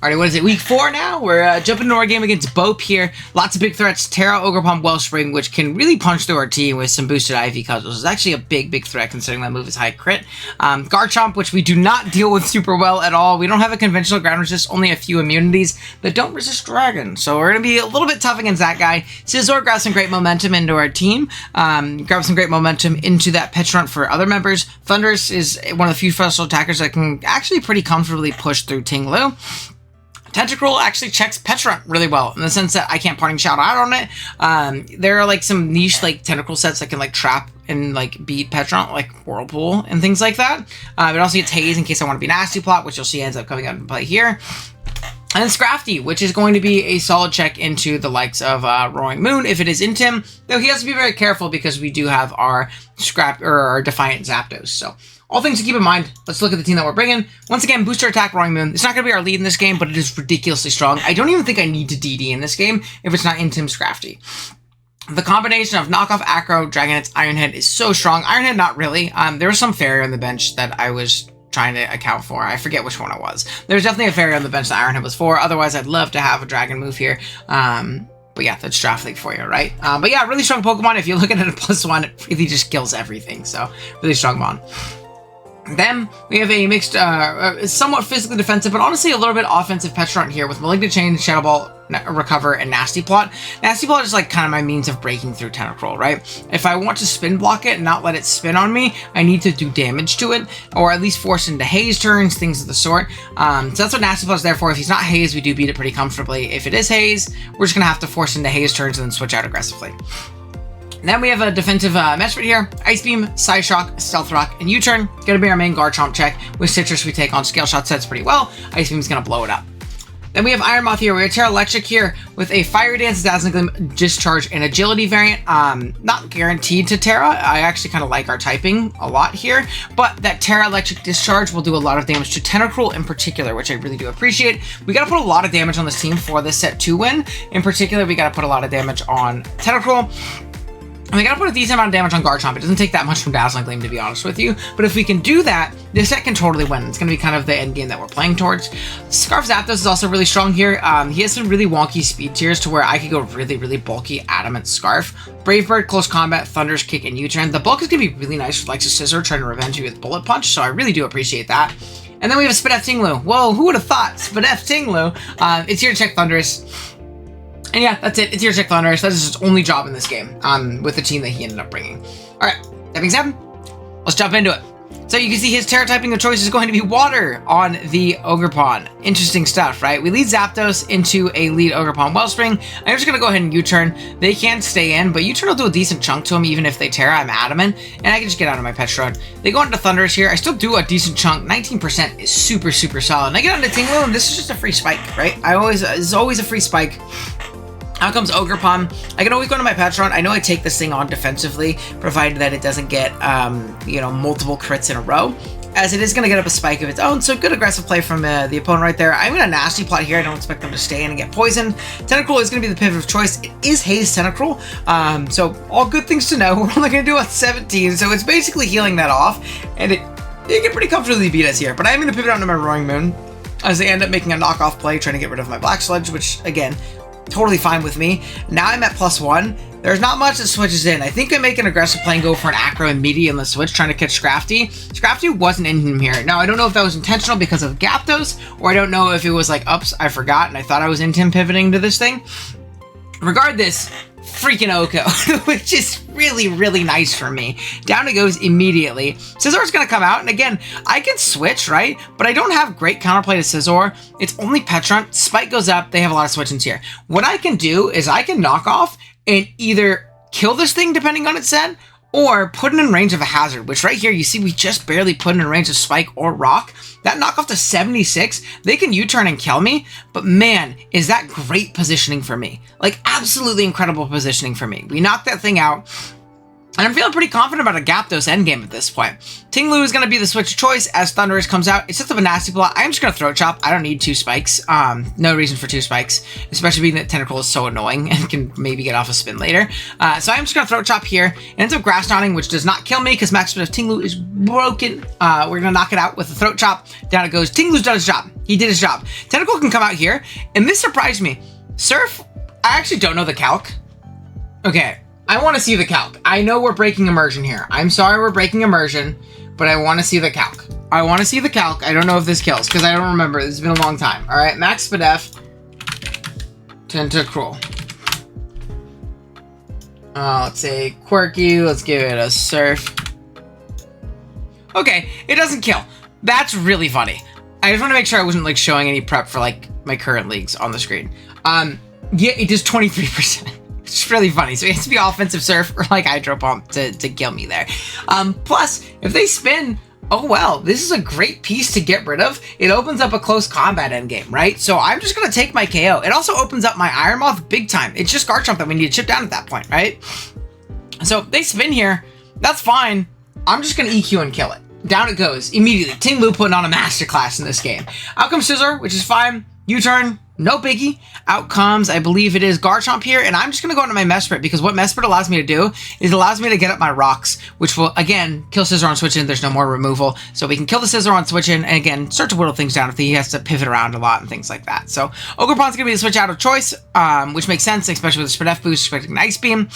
Alright, what is it? Week 4 now? We're jumping into our game against Bope here. Lots of big threats. Terra, Ogerpon, Wellspring, which can really punch through our team with some boosted IV cudgels. It's actually a big threat considering that move is high crit. Garchomp, which we do not deal with super well at all. We don't have a conventional ground resist, only a few immunities that don't resist Dragon. So we're going to be a little bit tough against that guy. Scizor grabs some great momentum into our team. Grabs some great momentum into that Petrant for other members. Thundurus is one of the few special attackers that can actually pretty comfortably push through Tinglu. Tentacruel actually checks Petrant really well in the sense that I can't parting shout out on it. There are like some niche like Tentacruel sets that can like trap and like beat Petrant, like Whirlpool and things like that. It also gets Haze in case I want to be Nasty Plot, which you'll see ends up coming out and play here. And then Scrafty, which is going to be a solid check into the likes of Roaring Moon if it is into him. Though he has to be very careful because we do have our our Defiant Zapdos. So all things to keep in mind. Let's look at the team that we're bringing. Once again, booster attack, Roaring Moon. It's not going to be our lead in this game, but it is ridiculously strong. I don't even think I need to DD in this game if it's not into him Scrafty. The combination of knockoff Acro, Dragonite's Ironhead is so strong. Ironhead, not really. There was some Fairy on the bench that I was trying to account for. I forget which one it was. There's definitely a Fairy on the bench that Ironhead was for. Otherwise, I'd love to have a Dragon move here. But yeah, that's Draft League for you, right? But yeah, really strong Pokemon. If you're looking at a +1, it really just kills everything. So, really strong Mon. Then we have a mixed, somewhat physically defensive, but honestly a little bit offensive Petrant here with Malignant Chain, Shadow Ball, Recover, and Nasty Plot. Nasty Plot is like kind of my means of breaking through Tentacruel, right? If I want to spin block it and not let it spin on me, I need to do damage to it, or at least force into Haze turns, things of the sort. So that's what Nasty Plot is there for. If he's not Haze, we do beat it pretty comfortably. If it is Haze, we're just going to have to force into Haze turns and then switch out aggressively. Then we have a defensive Mesprit here. Ice Beam, Side Shock, Stealth Rock, and U-Turn. Gonna be our main Garchomp check. With Citrus, we take on Scale Shot sets pretty well. Ice Beam's gonna blow it up. Then we have Iron Moth here. We have Terra Electric here with a Fire Dance, Dazzling Gleam, Discharge, and Agility variant. Not guaranteed to Terra. I actually kind of like our typing a lot here, but that Terra Electric Discharge will do a lot of damage to Tentacruel in particular, which I really do appreciate. We gotta put a lot of damage on this team for this set to win. In particular, we gotta put a lot of damage on Tentacruel. And we gotta put a decent amount of damage on Garchomp. It doesn't take that much from Dazzling Gleam, to be honest with you. But if we can do that, this set can totally win. It's gonna be kind of the end game that we're playing towards. Scarf Zapdos is also really strong here. He has some really wonky speed tiers to where I could go really bulky Adamant Scarf. Brave Bird, Close Combat, Thunder's Kick, and U-Turn. The bulk is gonna be really nice for like a Scizor trying to revenge you with Bullet Punch, so I really do appreciate that. And then we have a Spadef Tinglu. Whoa, who would have thought? Spadef Tinglu. It's here to check Thundurus. And yeah, that's it. It's your check Thundurus. That is his only job in this game, with the team that he ended up bringing. Alright, that being said, let's jump into it. So you can see his Terra typing of choice is going to be Water on the Ogerpon. Interesting stuff, right? We lead Zapdos into a lead Ogerpon Wellspring. I'm just going to go ahead and U-Turn. They can stay in, but U-Turn will do a decent chunk to him even if they Terra. I'm adamant, and I can just get out of my Petrod. They go into Thundurus here. I still do a decent chunk. 19% is super solid. And I get onto Tinglu, and this is just a free spike, right? It's always a free spike. Out comes Ogerpon. I can always go to my Patron. I know I take this thing on defensively, provided that it doesn't get, multiple crits in a row, as it is going to get up a spike of its own. So good aggressive play from the opponent right there. I'm going to Nasty Plot here. I don't expect them to stay in and get poisoned. Tentacruel is going to be the pivot of choice. It is Haze Tentacruel. So all good things to know. We're only going to do a 17, so it's basically healing that off, and it can pretty comfortably beat us here. But I'm going to pivot onto my Roaring Moon, as they end up making a knockoff play, trying to get rid of my Black Sludge, which, again, totally fine with me. Now I'm at +1. There's not much that switches in. I think I make an aggressive play and go for an Acro immediately on the switch, trying to catch Scrafty. Scrafty wasn't in him here. Now, I don't know if that was intentional because of Gyapdos, or I don't know if it was like, oops, I forgot, and I thought I was into him pivoting to this thing. Regardless, freaking Oko, which is really, really nice for me. Down it goes immediately. Scissor's gonna come out, and again, I can switch, right? But I don't have great counterplay to Scizor. It's only Petron. Spike goes up. They have a lot of switch-ins here. What I can do is I can knock off and either kill this thing, depending on its set, or put it in range of a hazard, which right here, you see we just barely put it in range of Spike or Rock. That knockoff to 76, they can U-turn and kill me, but man, is that great positioning for me. Like, absolutely incredible positioning for me. We knocked that thing out, and I'm feeling pretty confident about a Gyarados endgame at this point. Tinglu is going to be the switch of choice as Thundurus comes out. It's just a nasty block. I'm just going to Throat Chop. I don't need 2 spikes. No reason for 2 spikes, especially being that Tentacle is so annoying and can maybe get off a spin later. So I'm just going to Throat Chop here. It ends up Grass Knotting, which does not kill me because Max Speed of Tinglu is broken. We're going to knock it out with a Throat Chop. Down it goes. Tinglu's done his job. He did his job. Tentacle can come out here, and this surprised me. Surf, I actually don't know the calc. Okay. I want to see the calc. I know we're breaking immersion here. I'm sorry we're breaking immersion, but I want to see the calc. I want to see the calc. I don't know if this kills, because I don't remember. It's been a long time. All right, Max Spadef. Tentacruel. Let's say Quirky. Let's give it a Surf. Okay, it doesn't kill. That's really funny. I just want to make sure I wasn't, like, showing any prep for, like, my current leagues on the screen. Yeah, it does 23%. It's really funny. So it has to be offensive Surf or like Hydro Pump to kill me there. Plus, if they spin, oh well, this is a great piece to get rid of. It opens up a close combat endgame, right? So I'm just going to take my KO. It also opens up my Iron Moth big time. It's just Garchomp that we need to chip down at that point, right? So if they spin here, that's fine. I'm just going to EQ and kill it. Down it goes immediately. Tinglu putting on a masterclass in this game. Out comes Scizor, which is fine. U-turn, no biggie. Out comes, I believe it is Garchomp here, and I'm just going to go into my Mesprit, because what Mesprit allows me to do is it allows me to get up my rocks, which will, again, kill Scizor on switch in. There's no more removal, so we can kill the Scizor on switch in, and again, start to whittle things down if he has to pivot around a lot and things like that. So Ogerpon's going to be the switch out of choice, which makes sense, especially with the Spadef boost, expecting an Ice Beam.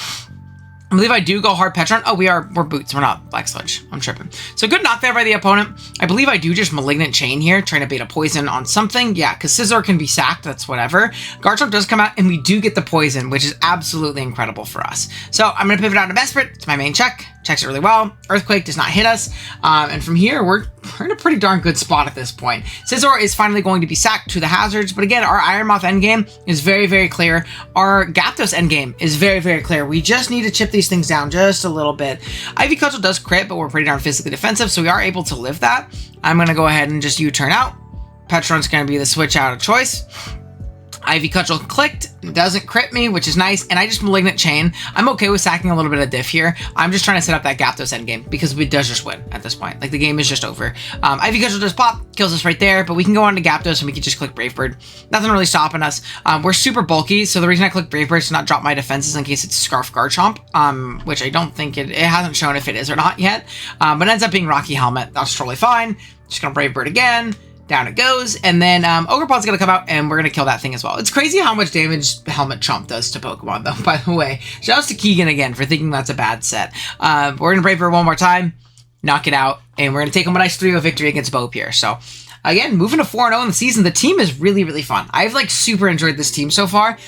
I believe I do go hard Petron. Oh, we're Boots. We're not Black Sludge. I'm tripping. So good knock there by the opponent. I believe I do just Malignant Chain here, trying to bait a poison on something. Yeah, because Scizor can be sacked. That's whatever. Garchomp does come out, and we do get the poison, which is absolutely incredible for us. So I'm going to pivot out to Mesprit. It's my main check. Checks it really well. Earthquake does not hit us. And from here, we're in a pretty darn good spot at this point. Scizor is finally going to be sacked to the hazards. But again, our Iron Moth endgame is very, very clear. Our Gyarados endgame is very, very clear. We just need to chip these things down just a little bit. Ivy Cudgel does crit, but we're pretty darn physically defensive, so we are able to live that. I'm going to go ahead and just U-turn out. Petron's going to be the switch out of choice. Ivy Cudgel clicked, doesn't crit me, which is nice, and I just Malignant Chain. I'm okay with sacking a little bit of diff here. I'm just trying to set up that Gyarados endgame, because it does just win at this point. Like, the game is just over. Ivy Cudgel does pop, kills us right there, but we can go on to Gyarados, and we can just click Brave Bird. Nothing really stopping us. We're super bulky, so the reason I click Brave Bird is to not drop my defenses in case it's Scarf Garchomp, which I don't think it hasn't shown if it is or not yet, but it ends up being Rocky Helmet. That's totally fine. Just gonna Brave Bird again. Down it goes, and then Ogerpon's going to come out, and we're going to kill that thing as well. It's crazy how much damage Helmet Chomp does to Pokemon, though, by the way. Shoutouts to Keegan again for thinking that's a bad set. We're going to Brave Bird one more time, knock it out, and we're going to take home a nice 3-0 victory against Bope here. So, again, moving to 4-0 in the season, the team is really, really fun. I've, like, super enjoyed this team so far.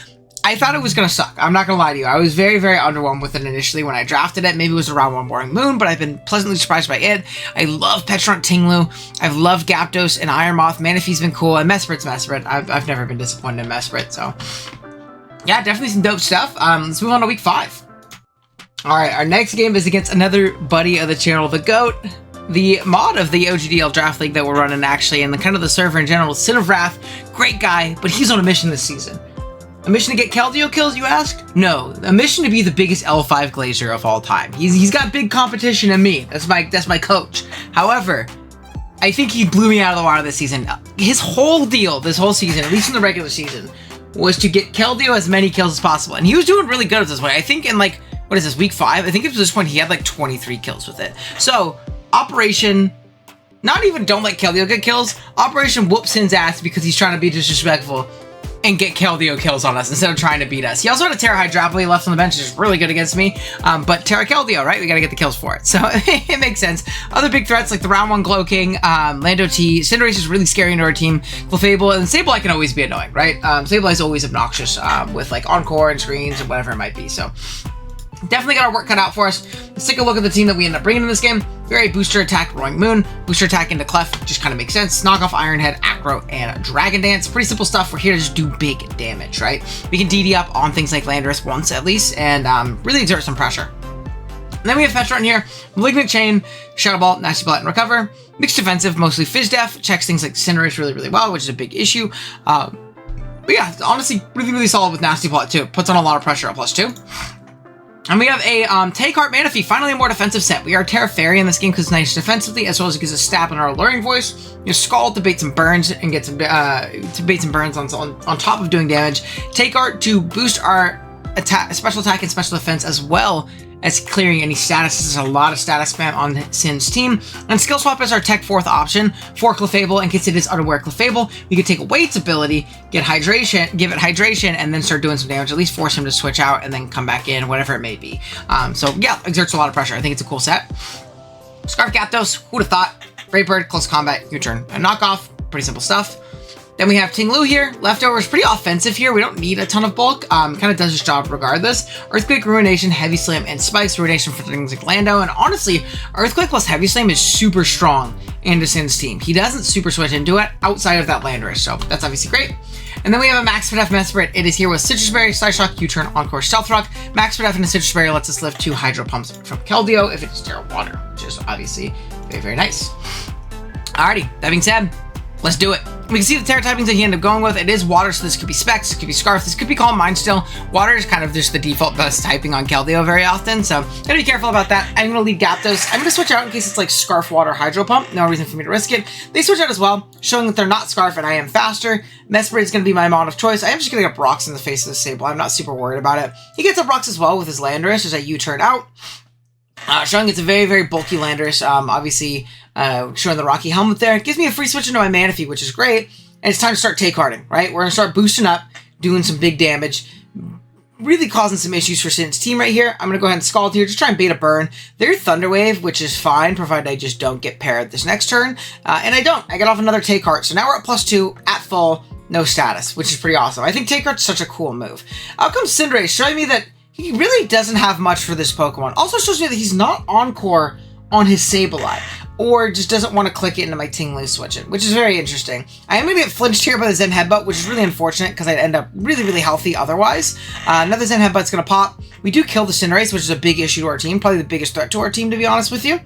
I thought it was going to suck. I'm not going to lie to you. I was very, very underwhelmed with it initially when I drafted it. Maybe it was around One Boring Moon, but I've been pleasantly surprised by it. I love Petron Tinglu. I've loved Gyarados and Iron Moth. Manaphy's been cool, and Mesprit's Mesprit. I've never been disappointed in Mesprit, so yeah, definitely some dope stuff. Let's move on to week 5. All right, our next game is against another buddy of the channel, the GOAT. The mod of the OGDL Draft League that we're running, actually, and the kind of the server in general, Sin of Wrath. Great guy, but he's on a mission this season. A mission to get Keldeo kills, you ask? No, a mission to be the biggest L5 Glacier of all time. He's got big competition in me. That's my coach. However, I think he blew me out of the water this season. His whole deal, this whole season, at least in the regular season, was to get Keldeo as many kills as possible. And he was doing really good at this point. I think in, like, what is this, week 5? I think at this point he had like 23 kills with it. So, Operation, not even don't let Keldeo get kills, Operation whoops his ass because he's trying to be disrespectful. and get Keldeo kills on us instead of trying to beat us. He also had a Terra Hydrapoli left on the bench, which is really good against me, but Terra Keldeo, right? We gotta get the kills for it. So it makes sense. Other big threats like the round 1 Glow King, Lando T, Cinderace is really scary into our team, Clefable, and Sableye can always be annoying, right? Sableye is always obnoxious with like Encore and screens and whatever it might be, so definitely got our work cut out for us. Let's take a look at the team that we end up bringing in this game. Very booster attack, Roaring Moon. Booster attack into Clef, just kind of makes sense. Knock off Iron Head, Acro, and Dragon Dance. Pretty simple stuff. We're here to just do big damage, right? We can DD up on things like Landorus once at least, and really exert some pressure. And then we have Fetch Run here. Malignant Chain, Shadow Ball, Nasty Bullet, and Recover. Mixed defensive, mostly Fizz Def. Checks things like Cinderace really, really well, which is a big issue. But yeah, honestly, really, really solid with Nasty Bullet too. Puts on a lot of pressure at +2. And we have a Take-Heart Manaphy, finally a more defensive set. We are Terra Fairy in this game because it's nice defensively, as well as it gives a stab in our Alluring Voice. Your Scald to bait some burns and get some on top of doing damage. Take-Heart to boost our special attack and special defense, as well as clearing any status. This is a lot of status spam on Sin's team. And Skill Swap is our tech 4th option for Clefable in case it is unaware Clefable. We can take away its ability, get hydration, give it hydration, and then start doing some damage. At least force him to switch out and then come back in, whatever it may be. So yeah, exerts a lot of pressure. I think it's a cool set. Scarf Gyarados, who'd have thought? Brave Bird, close combat, U-turn, and knockoff. Pretty simple stuff. Then we have Ting-Lu here. Leftovers, pretty offensive here. We don't need a ton of bulk. Kind of does its job regardless. Earthquake, Ruination, Heavy Slam, and Spikes. Ruination for things like Lando. And honestly, Earthquake plus Heavy Slam is super strong into Sin's team. He doesn't super switch into it outside of that Landorus, so that's obviously great. And then we have a Max Def Mesprit. It is here with Citrus Berry, Psyshock, U-turn, Encore, Stealth Rock. Max Def and a Citrus Berry lets us lift 2 Hydro Pumps from Keldeo if it's Terra Water, which is obviously very, very nice. Alrighty, that being said, let's do it. We can see the Terra typings that he ended up going with. It is Water, so this could be Specs, this could be Scarf, this could be Calm Mind still. Water is kind of just the default best typing on Keldeo very often, so gotta be careful about that. I'm gonna leave Gyarados. I'm gonna switch out in case it's like Scarf, Water, Hydro Pump. No reason for me to risk it. They switch out as well, showing that they're not Scarf and I am faster. Mesprit is gonna be my mod of choice. I am just gonna get rocks in the face of this Sable. I'm not super worried about it. He gets up rocks as well with his Landorus as I U-turn out. Showing it's a very, very bulky Landorus. Obviously, showing the Rocky Helmet there. It gives me a free switch into my Manaphy, which is great. And it's time to start take-hearting, right? We're going to start boosting up, doing some big damage, really causing some issues for Sin's team right here. I'm going to go ahead and Scald here, just try and bait a burn. They're Thunder Wave, which is fine, provided I just don't get paired this next turn. And I don't. I get off another Take-Heart. So now we're at +2, at full, no status, which is pretty awesome. I think Take-Heart's such a cool move. Out comes Cinderace, showing me that he really doesn't have much for this Pokemon. Also shows me that he's not Encore on his Sableye, or just doesn't want to click it into my Ting-Lu switch it, which is very interesting. I am going to get flinched here by the Zen Headbutt, which is really unfortunate because I'd end up really, really healthy otherwise. Another Zen Headbutt's going to pop. We do kill the Cinderace, which is a big issue to our team, probably the biggest threat to our team, to be honest with you.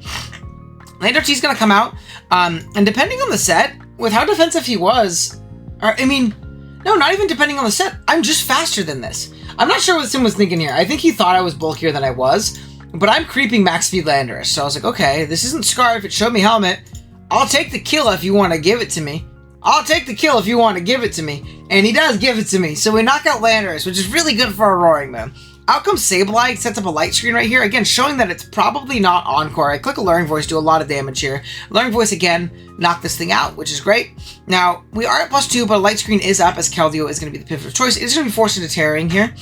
Landor T's going to come out, and depending on the set, with how defensive he was, or, I mean, no, not even depending on the set, I'm just faster than this. I'm not sure what Sim was thinking here. I think he thought I was bulkier than I was, but I'm creeping max speed Landorus. So I was like, okay, this isn't Scarf. It showed me Helmet. I'll take the kill if you want to give it to me. I'll take the kill if you want to give it to me. And he does give it to me. So we knock out Landorus, which is really good for our Roaring Moon. Out comes Sableye, sets up a light screen right here. Again, showing that it's probably not Encore. I click Alluring Voice, do a lot of damage here. Alluring Voice again, knock this thing out, which is great. Now, we are at +2, but a light screen is up as Keldeo is going to be the pivot of choice. It's going to be forced into Terraring here.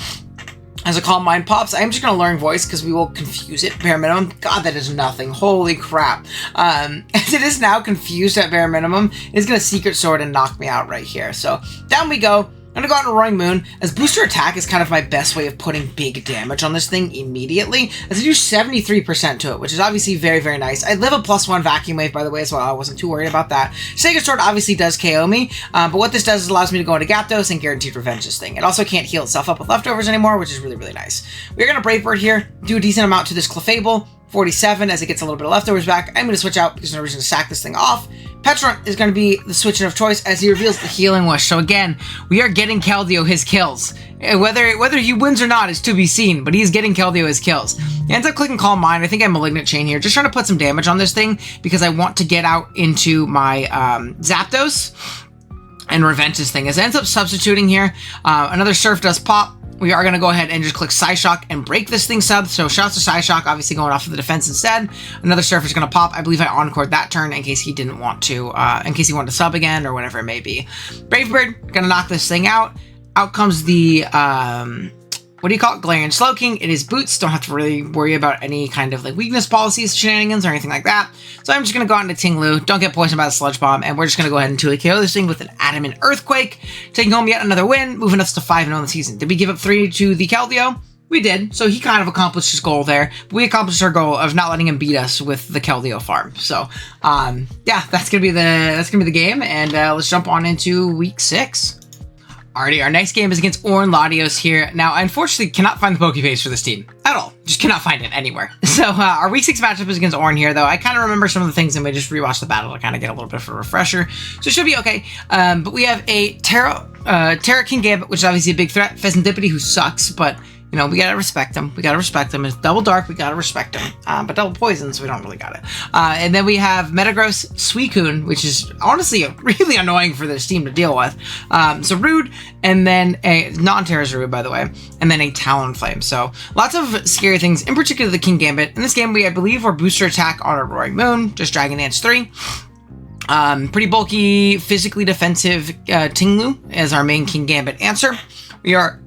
As a Calm Mind pops, I am just going to Alluring Voice because we will confuse it, bare minimum. God, that is nothing. Holy crap. As it is now confused at bare minimum, it's going to Secret Sword and knock me out right here. So, down we go. I'm going to go out on Roaring Moon, as booster attack is kind of my best way of putting big damage on this thing immediately, as I do 73% to it, which is obviously very, very nice. I live a +1 Vacuum Wave, by the way, as well. I wasn't too worried about that. Sacred Sword obviously does KO me, but what this does is allows me to go into Gyarados and Guaranteed Revenge this thing. It also can't heal itself up with leftovers anymore, which is really, really nice. We're going to Brave Bird here, do a decent amount to this Clefable, 47 as it gets a little bit of leftovers back. I'm going to switch out because there's no reason to sack this thing off. Petron is going to be the switch of choice as he reveals the Healing Wish. So again, we are getting Keldeo his kills. Whether he wins or not is to be seen, but he's getting Keldeo his kills. He ends up clicking Calm Mind. I think I'm Malignant Chain here, just trying to put some damage on this thing because I want to get out into my Zapdos and revenge this thing. As it ends up substituting here, another Surf does pop. We are going to go ahead and just click Psyshock and break this thing sub. So shouts to Psyshock, obviously going off of the defense instead. Another Surf is going to pop. I believe I encored that turn in case he didn't want to, in case he wanted to sub again or whatever it may be. Brave Bird, going to knock this thing out. Out comes the, what do you call it? Galarian Slowking. It is Boots. Don't have to really worry about any kind of like weakness policies, shenanigans, or anything like that. So I'm just going to go out into Tinglu. Don't get poisoned by the Sludge Bomb. And we're just going to go ahead and 2 KO this thing with an Adamant Earthquake. Taking home yet another win, moving us to 5-0 in the season. Did we give up 3 to the Keldeo? We did. So he kind of accomplished his goal there. But we accomplished our goal of not letting him beat us with the Keldeo farm. So, yeah, that's gonna be the game. And let's jump on into week 6. Alrighty, our next game is against Oran Latios here. Now, I unfortunately cannot find the Pokebase for this team at all. Just cannot find it anywhere. So, our week 6 matchup is against Oran here, though. I kind of remember some of the things and we just rewatched the battle to kind of get a little bit of a refresher. So, it should be okay. But we have a Terra Kingambit, which is obviously a big threat. Pheasantipity, who sucks, but you know, we gotta respect him. We gotta respect him. It's double dark, we gotta respect him. But double poison, so we don't really got it. And then we have Metagross Suicune, which is honestly really annoying for this team to deal with. So Rude, and then a non-Terra's Rude, by the way, and then a Talonflame. So lots of scary things, in particular the Kingambit. In this game, I believe, we're booster attack on a Roaring Moon, just Dragon Dance 3. Pretty bulky, physically defensive Tinglu as our main Kingambit answer. We are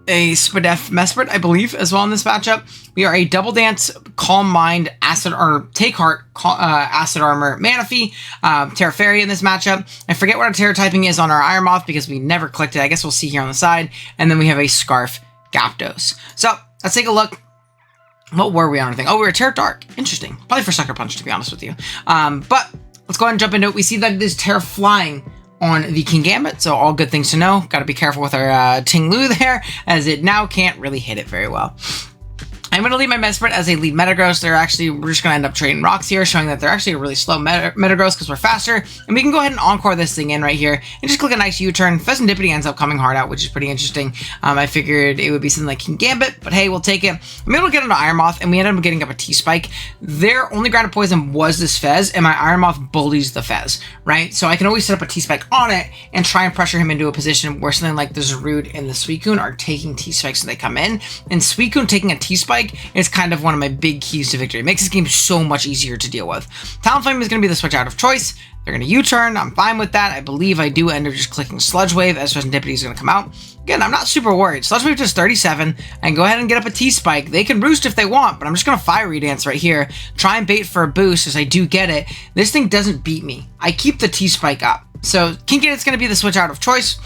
a Spadef Mesprit, I believe, as well in this matchup. We are a Double Dance, Calm Mind, Acid, or Take Heart, Acid Armor, Manaphy, Terra Fairy in this matchup. I forget what our Terra typing is on our Iron Moth because we never clicked it. I guess we'll see here on the side. And then we have a Scarf Gyarados. So let's take a look. What were we on? Anything? Oh, we were Terra Dark. Interesting. Probably for Sucker Punch, to be honest with you. But let's go ahead and jump into it. We see that it is Terra Flying on the Kingambit, so all good things to know. Got to be careful with our Tinglu there, as it now can't really hit it very well. I'm going to leave my Mesprit as a lead Metagross. We're just going to end up trading rocks here, showing that they're actually a really slow Metagross because we're faster. And we can go ahead and Encore this thing in right here and just click a nice U-turn. Pheasantipity ends up coming hard out, which is pretty interesting. I figured it would be something like Kingambit, but hey, we'll take it. I'm able to get into Iron Moth, and we ended up getting up a T-Spike. Their only grounded poison was this Fez, and my Iron Moth bullies the Fez, right? So I can always set up a T-Spike on it and try and pressure him into a position where something like the Zarude and the Suicune are taking T-Spikes when they come in. And Suicune taking a T-Spike is kind of one of my big keys to victory. It makes this game so much easier to deal with. Talonflame is going to be the switch out of choice. They're going to U-turn. I'm fine with that. I believe I do end up just clicking Sludge Wave as Pheasantipity is going to come out. Again, I'm not super worried. Sludge Wave does 37. I can go ahead and get up a T-Spike. They can roost if they want, but I'm just going to Fiery Dance right here. Try and bait for a boost as I do get it. This thing doesn't beat me. I keep the T-Spike up. So Kingambit's going to be the switch out of choice.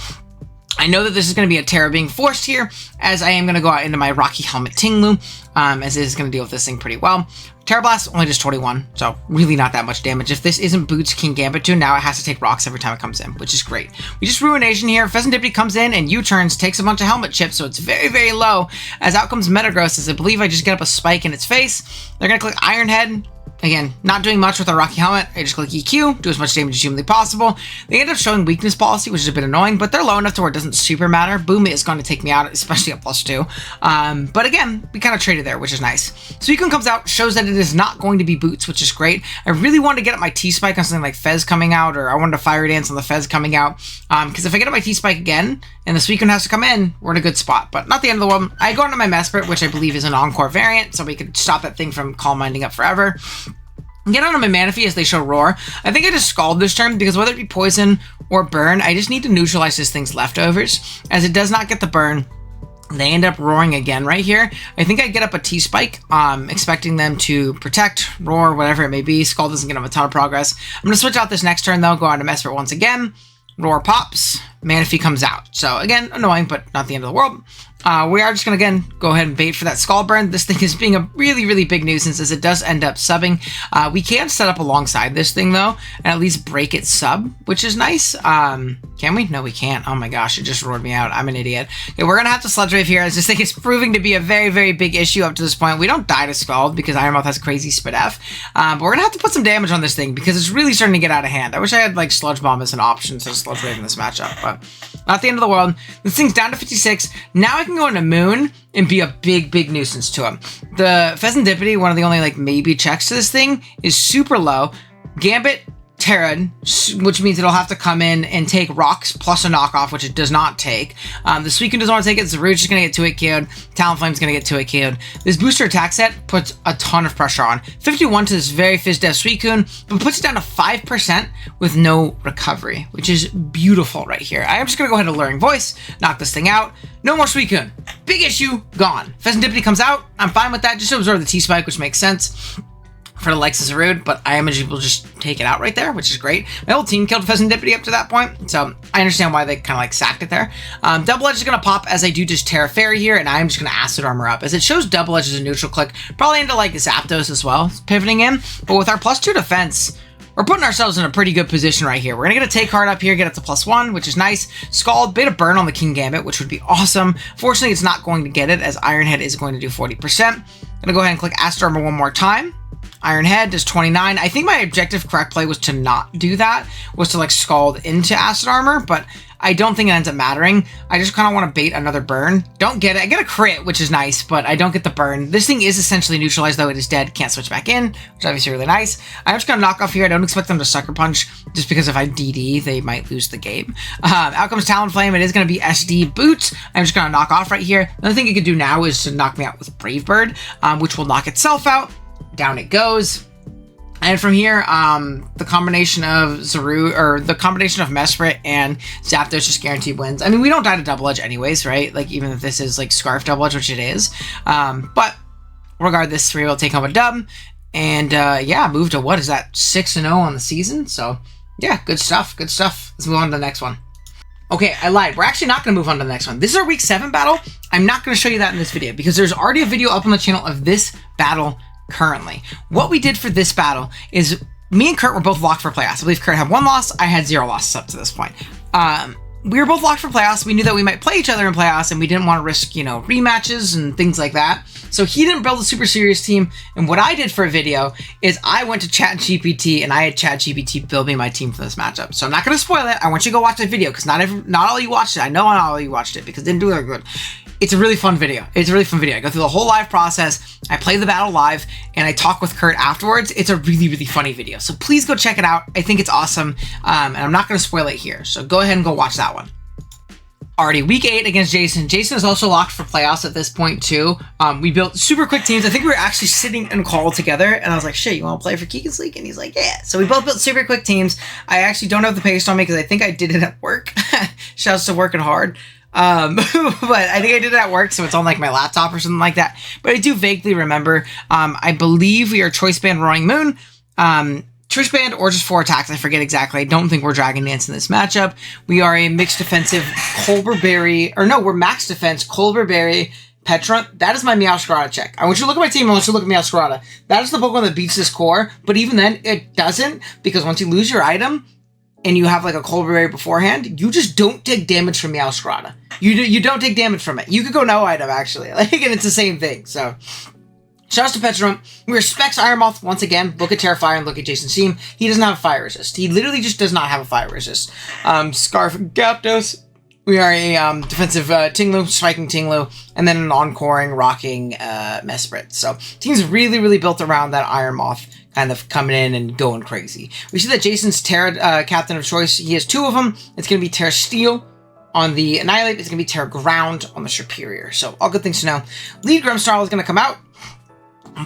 I know that this is going to be a Terra being forced here, as I am going to go out into my Rocky Helmet Tinglu, as it is going to deal with this thing pretty well. Terra Blast only does 21, so really not that much damage. If this isn't Boots Kingambit 2, now it has to take rocks every time it comes in, which is great. We just Ruination here. Pheasantipity comes in and U-turns, takes a bunch of helmet chips, so it's very, very low. As out comes Metagross, as I believe I just get up a spike in its face. They're going to click Iron Head. Again, not doing much with our Rocky Helmet. I just click EQ, do as much damage as humanly possible. They end up showing weakness policy, which is a bit annoying, but they're low enough to where it doesn't super matter. Boom is going to take me out, especially at +2. But again, we kind of traded there, which is nice. Suicune comes out, shows that it is not going to be Boots, which is great. I really wanted to get up my T-Spike on something like Fez coming out, or I wanted to Fire Dance on the Fez coming out. Because if I get up my T-Spike again, and the Suicune has to come in, we're in a good spot. But not the end of the world. I go into my Mesprit, which I believe is an Encore variant, so we could stop that thing from Calm Minding up forever. Get on my Manaphy as they show Roar. I think I just Scald this turn because whether it be Poison or Burn, I just need to neutralize this thing's leftovers. As it does not get the Burn, they end up roaring again right here. I think I get up a T-Spike, expecting them to protect, roar, whatever it may be. Scald doesn't get them a ton of progress. I'm going to switch out this next turn though, go on to Mesprit once again. Roar pops, Manaphy comes out. So again, annoying, but not the end of the world. We are just going to, again, go ahead and bait for that Skull Burn. This thing is being a really, really big nuisance as it does end up subbing. We can set up alongside this thing, though, and at least break its sub, which is nice. Can we? No, we can't. Oh my gosh, it just roared me out. I'm an idiot. Okay, we're going to have to Sludge Wave here, as this thing is proving to be a very, very big issue up to this point. We don't die to Scald because Iron Moth has crazy Spadef, but we're going to have to put some damage on this thing because it's really starting to get out of hand. I wish I had, like, Sludge Bomb as an option to Sludge Wave in this matchup, but not the end of the world. This thing's down to 56. Now I can go into Moon and be a big, big nuisance to him. The Pheasantipity, one of the only, like, maybe checks to this thing, is super low. Gambit Terran, which means it'll have to come in and take rocks plus a knockoff, which it does not take. The Suicune doesn't want to take it. Zaru's just going to get 2-hit KO'd. Talonflame's going to get 2-hit KO'd. This booster attack set puts a ton of pressure on. 51 to this very Fizz-Dev Suicune, but puts it down to 5% with no recovery, which is beautiful right here. I am just going to go ahead and Alluring Voice, knock this thing out. No more Suicune. Big issue, gone. Pheasantipity comes out. I'm fine with that. Just absorb the T-Spike, which makes sense for the likes of Zarude, but I am able to just take it out right there, which is great. My whole team killed Pheasantipity up to that point, so I understand why they kind of like sacked it there. Double Edge is going to pop as I do just Terra Fairy here, and I'm just going to Acid Armor up. As it shows Double Edge as a neutral click, probably into like Zapdos as well, pivoting in, but with our +2 defense, we're putting ourselves in a pretty good position right here. We're going to get a Take card up here, get it to +1, which is nice. Scald, bit of burn on the King Gambit, which would be awesome. Fortunately, it's not going to get it, as Iron Head is going to do 40%. I'm going to go ahead and click Acid Armor one more time. Iron Head does 29. I think my objective correct play was to not do that, was to like Scald into Acid Armor, but I don't think it ends up mattering. I just kind of want to bait another burn. Don't get it. I get a crit, which is nice, but I don't get the burn. This thing is essentially neutralized, though it is dead. Can't switch back in, which is obviously really nice. I'm just going to knock off here. I don't expect them to Sucker Punch, just because if I DD, they might lose the game. Out comes Talonflame. It is going to be SD Boots. I'm just going to knock off right here. Another thing it could do now is to knock me out with Brave Bird, which will knock itself out. Down it goes. And from here, the combination of Zaru, or the combination of Mesprit and Zapdos just guaranteed wins. I mean, we don't die to Double Edge anyways, right? Like, even if this is like Scarf Double Edge, which it is. But regardless, we will take home a dub. And yeah, move to, what is that, 6-0 on the season? So yeah, good stuff, good stuff. Let's move on to the next one. Okay, I lied. We're actually not going to move on to the next one. This is our Week 7 battle. I'm not going to show you that in this video, because there's already a video up on the channel of this battle currently. What we did for this battle is me and Kurt were both locked for playoffs. I believe Kurt had 1 loss. I had 0 losses up to this point. We were both locked for playoffs. We knew that we might play each other in playoffs, and we didn't want to risk, you know, rematches and things like that. So he didn't build a super serious team. And what I did for a video is I went to ChatGPT and I had ChatGPT build me my team for this matchup. So I'm not going to spoil it. I want you to go watch that video, because not all you watched it. I know not all you watched it, because it didn't do that good. It's a really fun video. It's a really fun video. I go through the whole live process. I play the battle live, and I talk with Kurt afterwards. It's a really, really funny video. So please go check it out. I think it's awesome, and I'm not going to spoil it here. So go ahead and go watch that one. Already, Week 8 against Jason. Jason is also locked for playoffs at this point, too. We built super quick teams. I think we were actually sitting in a call together, and I was like, shit, you want to play for Keegan's League? And he's like, yeah. So we both built super quick teams. I actually don't have the paste on me, because I think I did it at work. Shouts to working hard. But I think I did it at work, so it's on like my laptop or something like that. But I do vaguely remember, I believe we are Choice Band Roaring Moon, Choice Band, or just 4 attacks. I forget exactly. I don't think we're Dragon Dance in this matchup. We are a mixed defensive Colbur Berry, or no, we're max defense Colbur Berry Petrunt. That is my Meowscarada check. I want you to look at my team, and I want you to look at Meowscarada. That is the Pokemon that beats this core, but even then, it doesn't, because once you lose your item, and you have like a Colbur Berry beforehand, you just don't take damage from Meowscarada. You don't take damage from it. You could go no item, actually. Like, and it's the same thing. So, shouts to Petrum. We respect Ironmoth once again. Look at Terrifier and look at Jason's team. He doesn't have a fire resist. He literally just does not have a fire resist. Scarf Gyarados. We are a defensive Tinglu, spiking Tinglu, and then an encoring, rocking Mesprit. So, team's really, really built around that Ironmoth kind of coming in and going crazy. We see that Jason's Terra captain of choice. He has 2 of them. It's going to be Terra Steel on the Annihilate. It's going to be Terra Ground on the Superior. So, all good things to know. Lead Grimmsnarl is going to come out.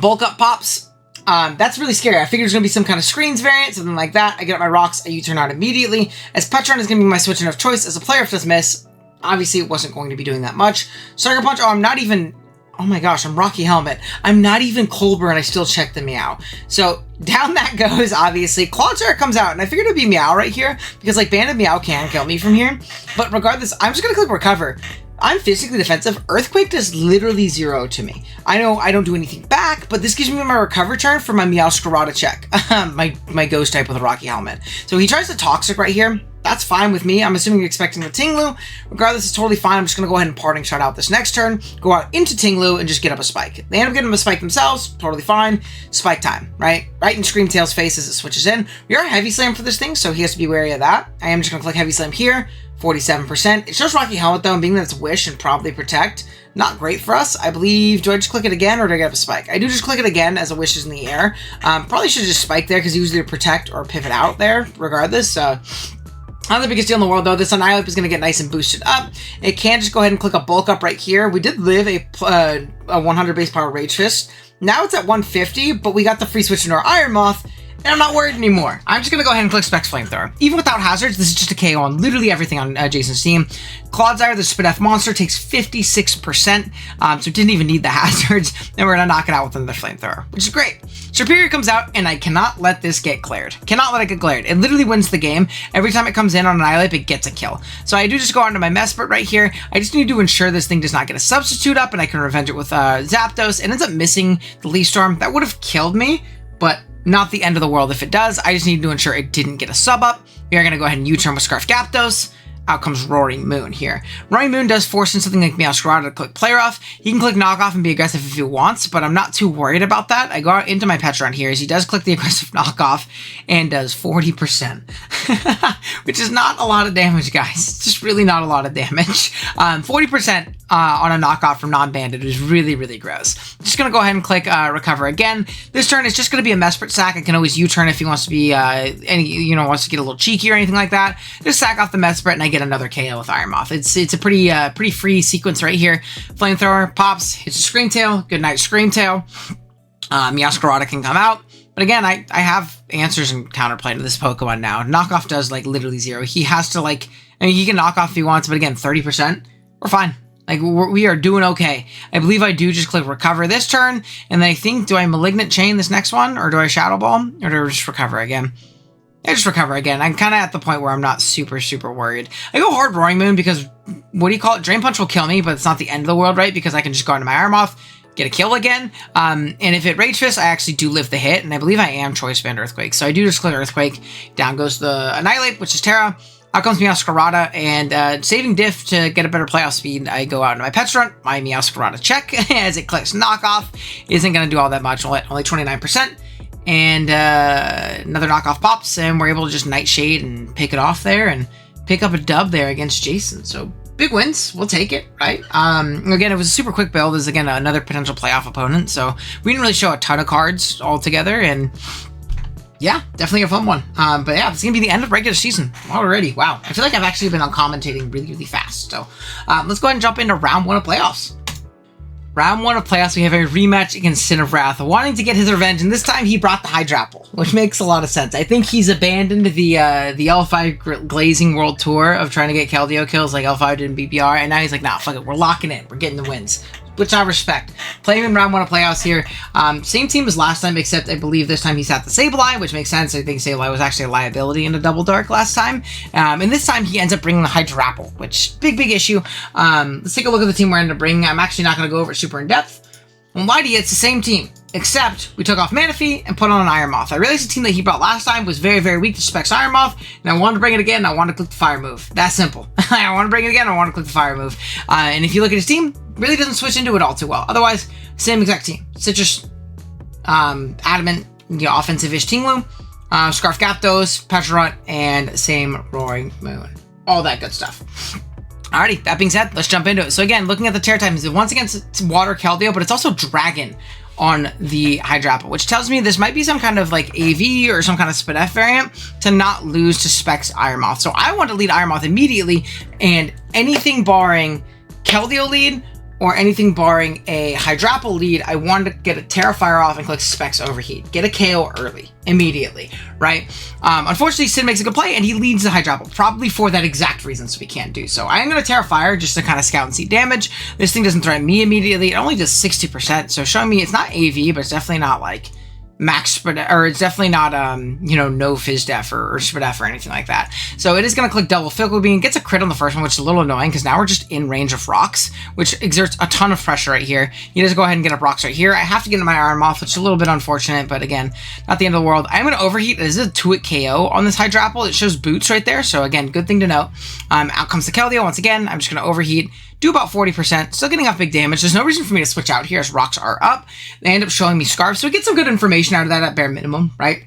Bulk Up pops. That's really scary. I figured there's going to be some kind of screens variant, something like that. I get up my rocks. I U-turn out immediately. As Petron is going to be my switching of choice. As a player, if this miss, obviously it wasn't going to be doing that much. Sucker Punch. Oh, I'm not even... Oh my gosh, I'm Rocky Helmet. I'm not even Colbur, and I still check the Meow. So, down that goes, obviously. Clawitzer comes out, and I figured it would be Meow right here, because, like, Banded Meow can kill me from here. But regardless, I'm just going to click Recover. I'm physically defensive. Earthquake does literally 0 to me. I know I don't do anything back, but this gives me my Recover turn for my Meowscarada check. my Ghost type with a Rocky Helmet. So he tries to Toxic right here. That's fine with me. I'm assuming you're expecting the Tinglu. Regardless, it's totally fine. I'm just going to go ahead and parting shot out this next turn, go out into Tinglu, and just get up a spike. They end up getting them a spike themselves. Totally fine. Spike time, right? Right in Screamtail's face as it switches in. We are Heavy Slam for this thing, so he has to be wary of that. I am just going to click Heavy Slam here. 47%. It shows Rocky Helmet though, and being that it's Wish and probably Protect, not great for us. I believe, do I just click it again or do I get up a spike? I do just click it again as a Wish is in the air. Probably should just spike there because he was either Protect or Pivot out there, regardless. Not the biggest deal in the world though. This Annihilate is going to get nice and boosted up. It can just go ahead and click a bulk up right here. We did live a 100 base power Rage Fist. Now it's at 150, but we got the free switch into our Iron Moth. And I'm not worried anymore. I'm just going to go ahead and click Specs Flamethrower. Even without hazards, this is just a KO on literally everything on Jason's team. Clodsire, the Spit F monster, takes 56%, so it didn't even need the hazards, and we're going to knock it out with another Flamethrower, which is great. Superior comes out, and I cannot let this get glared. Cannot let it get glared. It literally wins the game. Every time it comes in on an Annihilate, it gets a kill. So I do just go onto my Mesprit right here. I just need to ensure this thing does not get a substitute up, and I can revenge it with Zapdos. It ends up missing the Leaf Storm. That would have killed me, but not the end of the world if it does. I just need to ensure it didn't get a sub up. We are going to go ahead and U-turn with Scarf Zapdos. Out comes Roaring Moon here. Roaring Moon does force in something like Meowscarada to click Play Rough. He can click Knock Off and be aggressive if he wants, but I'm not too worried about that. I go out into my Petron here as he does click the aggressive Knock Off and does 40%, which is not a lot of damage, guys. It's just really not a lot of damage. 40% on a knockoff from non-banded is really, really gross. Just going to go ahead and click Recover again. This turn is just going to be a Mesprit sack. I can always U-turn if he wants to be, wants to get a little cheeky or anything like that. Just sack off the Mesprit and I get another KO with Iron Moth. It's a pretty free sequence right here. Flamethrower pops, hits a Screamtail. Good night, Screamtail. Meowscarada can come out. But again, I have answers and counterplay to this Pokemon now. Knockoff does like literally 0. He has to he can knock off if he wants, but again, 30%, we're fine. We are doing okay. I believe I do just click Recover this turn, and then I think, do I Malignant Chain this next one, or do I Shadow Ball, or do I just Recover again? I just Recover again. I'm kind of at the point where I'm not super worried. I go hard Roaring Moon because, Drain Punch will kill me, but it's not the end of the world, right? Because I can just go into my Iron Moth, get a kill again, and if it Rage Fist, I actually do live the hit, and I believe I am Choice Band Earthquake, so I do just click Earthquake. Down goes the Annihilate, which is Terra. Out comes Meowscarada, and saving diff to get a better playoff speed, I go out into my Petron, my Meowscarada check, as it clicks Knockoff. Isn't going to do all that much, only 29%, and another Knockoff pops, and we're able to just Nightshade and pick it off there, and pick up a dub there against Jason, so big wins, we'll take it, right? Again, it was a super quick build, is again another potential playoff opponent, so we didn't really show a ton of cards altogether, and yeah, definitely a fun one. But yeah, it's going to be the end of regular season already. Wow. I feel like I've actually been on commentating really fast. So let's go ahead and jump into round 1 of playoffs. Round 1 of playoffs, we have a rematch against Sin of Wrath, wanting to get his revenge, and this time he brought the Hydrapple, which makes a lot of sense. I think he's abandoned the L5 Glazing World Tour of trying to get Keldeo kills like L5 did in BBR, and now he's like, nah, fuck it, we're locking in, we're getting the wins. Which I respect. Playing in round 1 of playoffs here. Same team as last time, except I believe this time he sat the Sableye, which makes sense. I think Sableye was actually a liability in a Double Dark last time. And this time he ends up bringing the Hydrapple, which big issue. Let's take a look at the team we're ending up bringing. I'm actually not going to go over it super in depth. Won't lie to you, it's the same team, except we took off Manaphy and put on an Iron Moth. I realized the team that he brought last time was very weak to Specs Iron Moth, and I wanted to bring it again, and I wanted to click the Fire move. That simple. I want to bring it again, I want to click the Fire move. And if you look at his team, really doesn't switch into it all too well. Otherwise, same exact team. Citrus, Adamant, offensive-ish Tinglu, Scarf Zapdos, Petrarut, and same Roaring Moon. All that good stuff. Alrighty, that being said, let's jump into it. So again, looking at the Terra types, once again, it's Water Keldeo, but it's also Dragon on the Hydrapple, which tells me this might be some kind of like AV or some kind of Spit F variant to not lose to Specs Iron Moth. So I want to lead Iron Moth immediately, and anything barring Keldeo lead or anything barring a Hydrapple lead, I wanted to get a Terrafire off and click Specs Overheat. Get a KO early, immediately, right? Unfortunately, Sid makes a good play, and he leads the Hydrapple, probably for that exact reason, so we can't do so. I am going to Terrafire just to kind of scout and see damage. This thing doesn't threaten me immediately. It only does 60%, so showing me it's not AV, but it's definitely not, like, max spread, or it's definitely not you know, no fizz def or spread def or anything like that. So it is going to click double Fickle Bean, gets a crit on the first one, which is a little annoying because now we're just in range of rocks, which exerts a ton of pressure right here. You just go ahead and get up rocks right here. I have to get into my Iron Moth, which is a little bit unfortunate, but again, not the end of the world. I'm going to overheat. This is a 2-hit KO on this Hydrapple. It shows boots right there, so again, good thing to note. Out comes the Keldeo once again. I'm just going to overheat, do about 40%, still getting off big damage. There's no reason for me to switch out here as rocks are up. They end up showing me Scarf, so we get some good information out of that at bare minimum, right?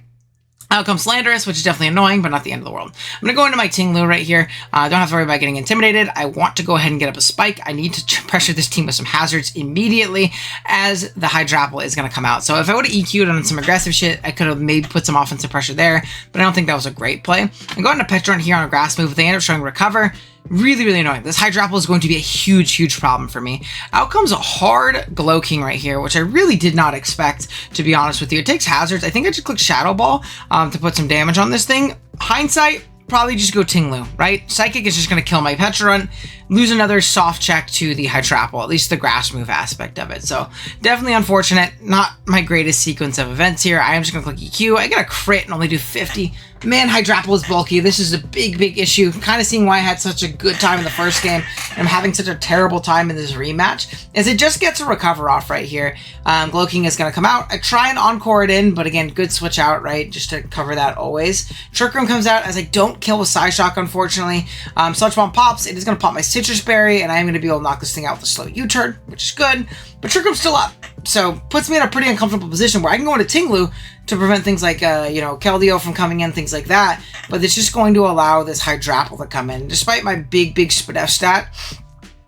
Out comes Landorus, which is definitely annoying, but not the end of the world. I'm going to go into my Tinglu right here. I don't have to worry about getting intimidated. I want to go ahead and get up a spike. I need to pressure this team with some hazards immediately as the Hydrapple is going to come out. So if I would have EQ'd on some aggressive shit, I could have maybe put some offensive pressure there, but I don't think that was a great play. I'm going to Petron here on a grass move. They end up showing Recover. Really, really annoying. This Hydrapple is going to be a huge, huge problem for me. Out comes a hard Glow King right here, which I really did not expect, to be honest with you. It takes hazards. I think I just clicked Shadow Ball to put some damage on this thing. Hindsight, probably just go Tinglu, right? Psychic is just going to kill my Pecharunt, lose another soft check to the Hydrapple, at least the grass move aspect of it. So definitely unfortunate. Not my greatest sequence of events here. I am just going to click EQ. I get a crit and only do 50. Man, Hydrapple is bulky. This is a big, big issue. Kind of seeing why I had such a good time in the first game and I'm having such a terrible time in this rematch, as it just gets a recover off right here. Glow King is going to come out. I try and encore it in, but again, good switch out, right? Just to cover that always. Trick Room comes out as I don't kill with Psyshock, unfortunately. Sludge Bomb pops. It is going to pop my Citrus Berry, and I am going to be able to knock this thing out with a slow U-turn, which is good. But Trick Room's still up, so puts me in a pretty uncomfortable position where I can go into Tinglu to prevent things like, you know, Keldeo from coming in, things like that. But it's just going to allow this Hydrapple to come in. Despite my big, big Spadef stat,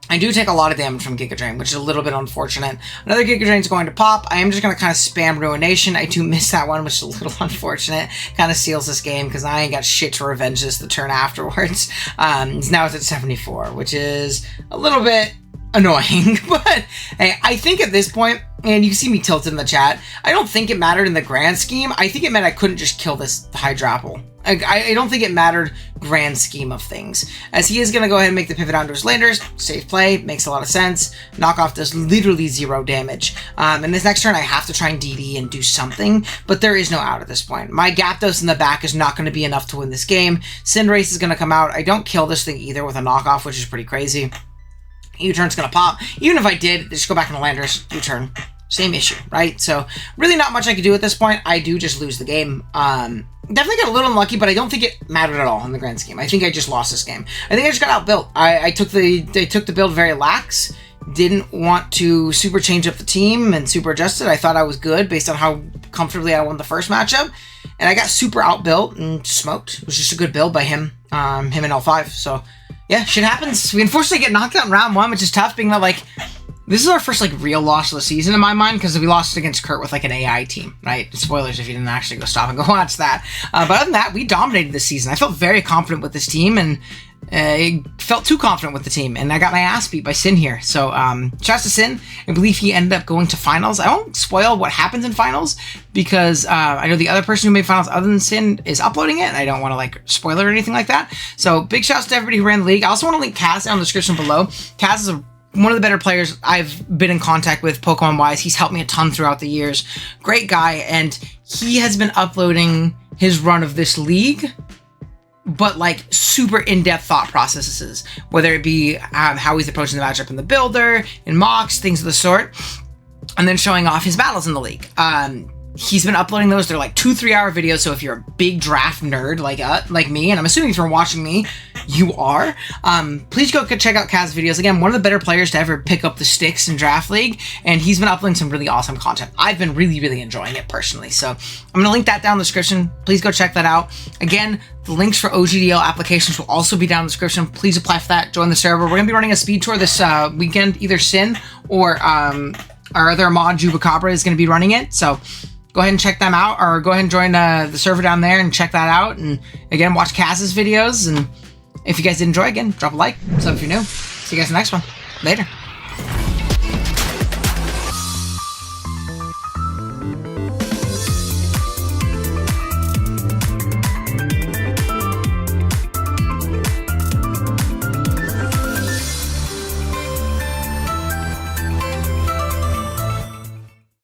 I do take a lot of damage from Giga Drain, which is a little bit unfortunate. Another Giga Drain is going to pop. I am just going to kind of spam Ruination. I do miss that one, which is a little unfortunate. Kind of seals this game because I ain't got shit to revenge this the turn afterwards. Now it's at 74, which is a little bit annoying, but hey, I think at this point, and you see me tilted in the chat, I don't think it mattered in the grand scheme. I think it meant I couldn't just kill this Hydrapple. I don't think it mattered grand scheme of things, as he is going to go ahead and make the pivot onto his Landers. Safe play, makes a lot of sense. Knockoff does literally 0 damage. And this next turn I have to try and DD and do something, but there is no out at this point. My Gyarados in the back is not going to be enough to win this game. Cinderace is going to come out. I don't kill this thing either with a knockoff, which is pretty crazy. U-turn's going to pop. Even if I did, just go back into Landers, U-turn. Same issue, right? So really not much I can do at this point. I do just lose the game. Definitely got a little unlucky, but I don't think it mattered at all in the grand scheme. I think I just lost this game. I think I just got outbuilt. I took the build very lax. Didn't want to super change up the team and super adjust it. I thought I was good based on how comfortably I won the first matchup. And I got super outbuilt and smoked. It was just a good build by him. Him and L5. So yeah, shit happens. We unfortunately get knocked out in round 1, which is tough, being that, like, this is our first, like, real loss of the season in my mind, because we lost against Kurt with, like, an AI team, right? Spoilers if you didn't actually go stop and go watch that. But other than that, we dominated this season. I felt very confident with this team, and I felt too confident with the team, and I got my ass beat by Sin here. So, shouts to Sin. I believe he ended up going to finals. I won't spoil what happens in finals, because I know the other person who made finals other than Sin is uploading it, and I don't want to, like, spoil it or anything like that. So, big shouts to everybody who ran the league. I also want to link Kaz down in the description below. Kaz is one of the better players I've been in contact with Pokemon-wise. He's helped me a ton throughout the years. Great guy, and he has been uploading his run of this league, but like super in-depth thought processes, whether it be how he's approaching the matchup in the builder, in mocks, things of the sort, and then showing off his battles in the league. He's been uploading those. They're like 2-3 hour videos, so if you're a big draft nerd like me, and I'm assuming if you're watching me, you are, please go check out Kaz's videos. Again, one of the better players to ever pick up the sticks in Draft League, and he's been uploading some really awesome content. I've been really, really enjoying it personally, so I'm going to link that down in the description. Please go check that out. Again, the links for OGDL applications will also be down in the description. Please apply for that. Join the server. We're going to be running a speed tour this weekend. Either Sin or our other mod, Jubacabra, is going to be running it, so go ahead and check them out, or go ahead and join the server down there and check that out. And again, watch Kaz's videos. And if you guys did enjoy, again, drop a like, sub if you're new. See you guys in the next one. Later.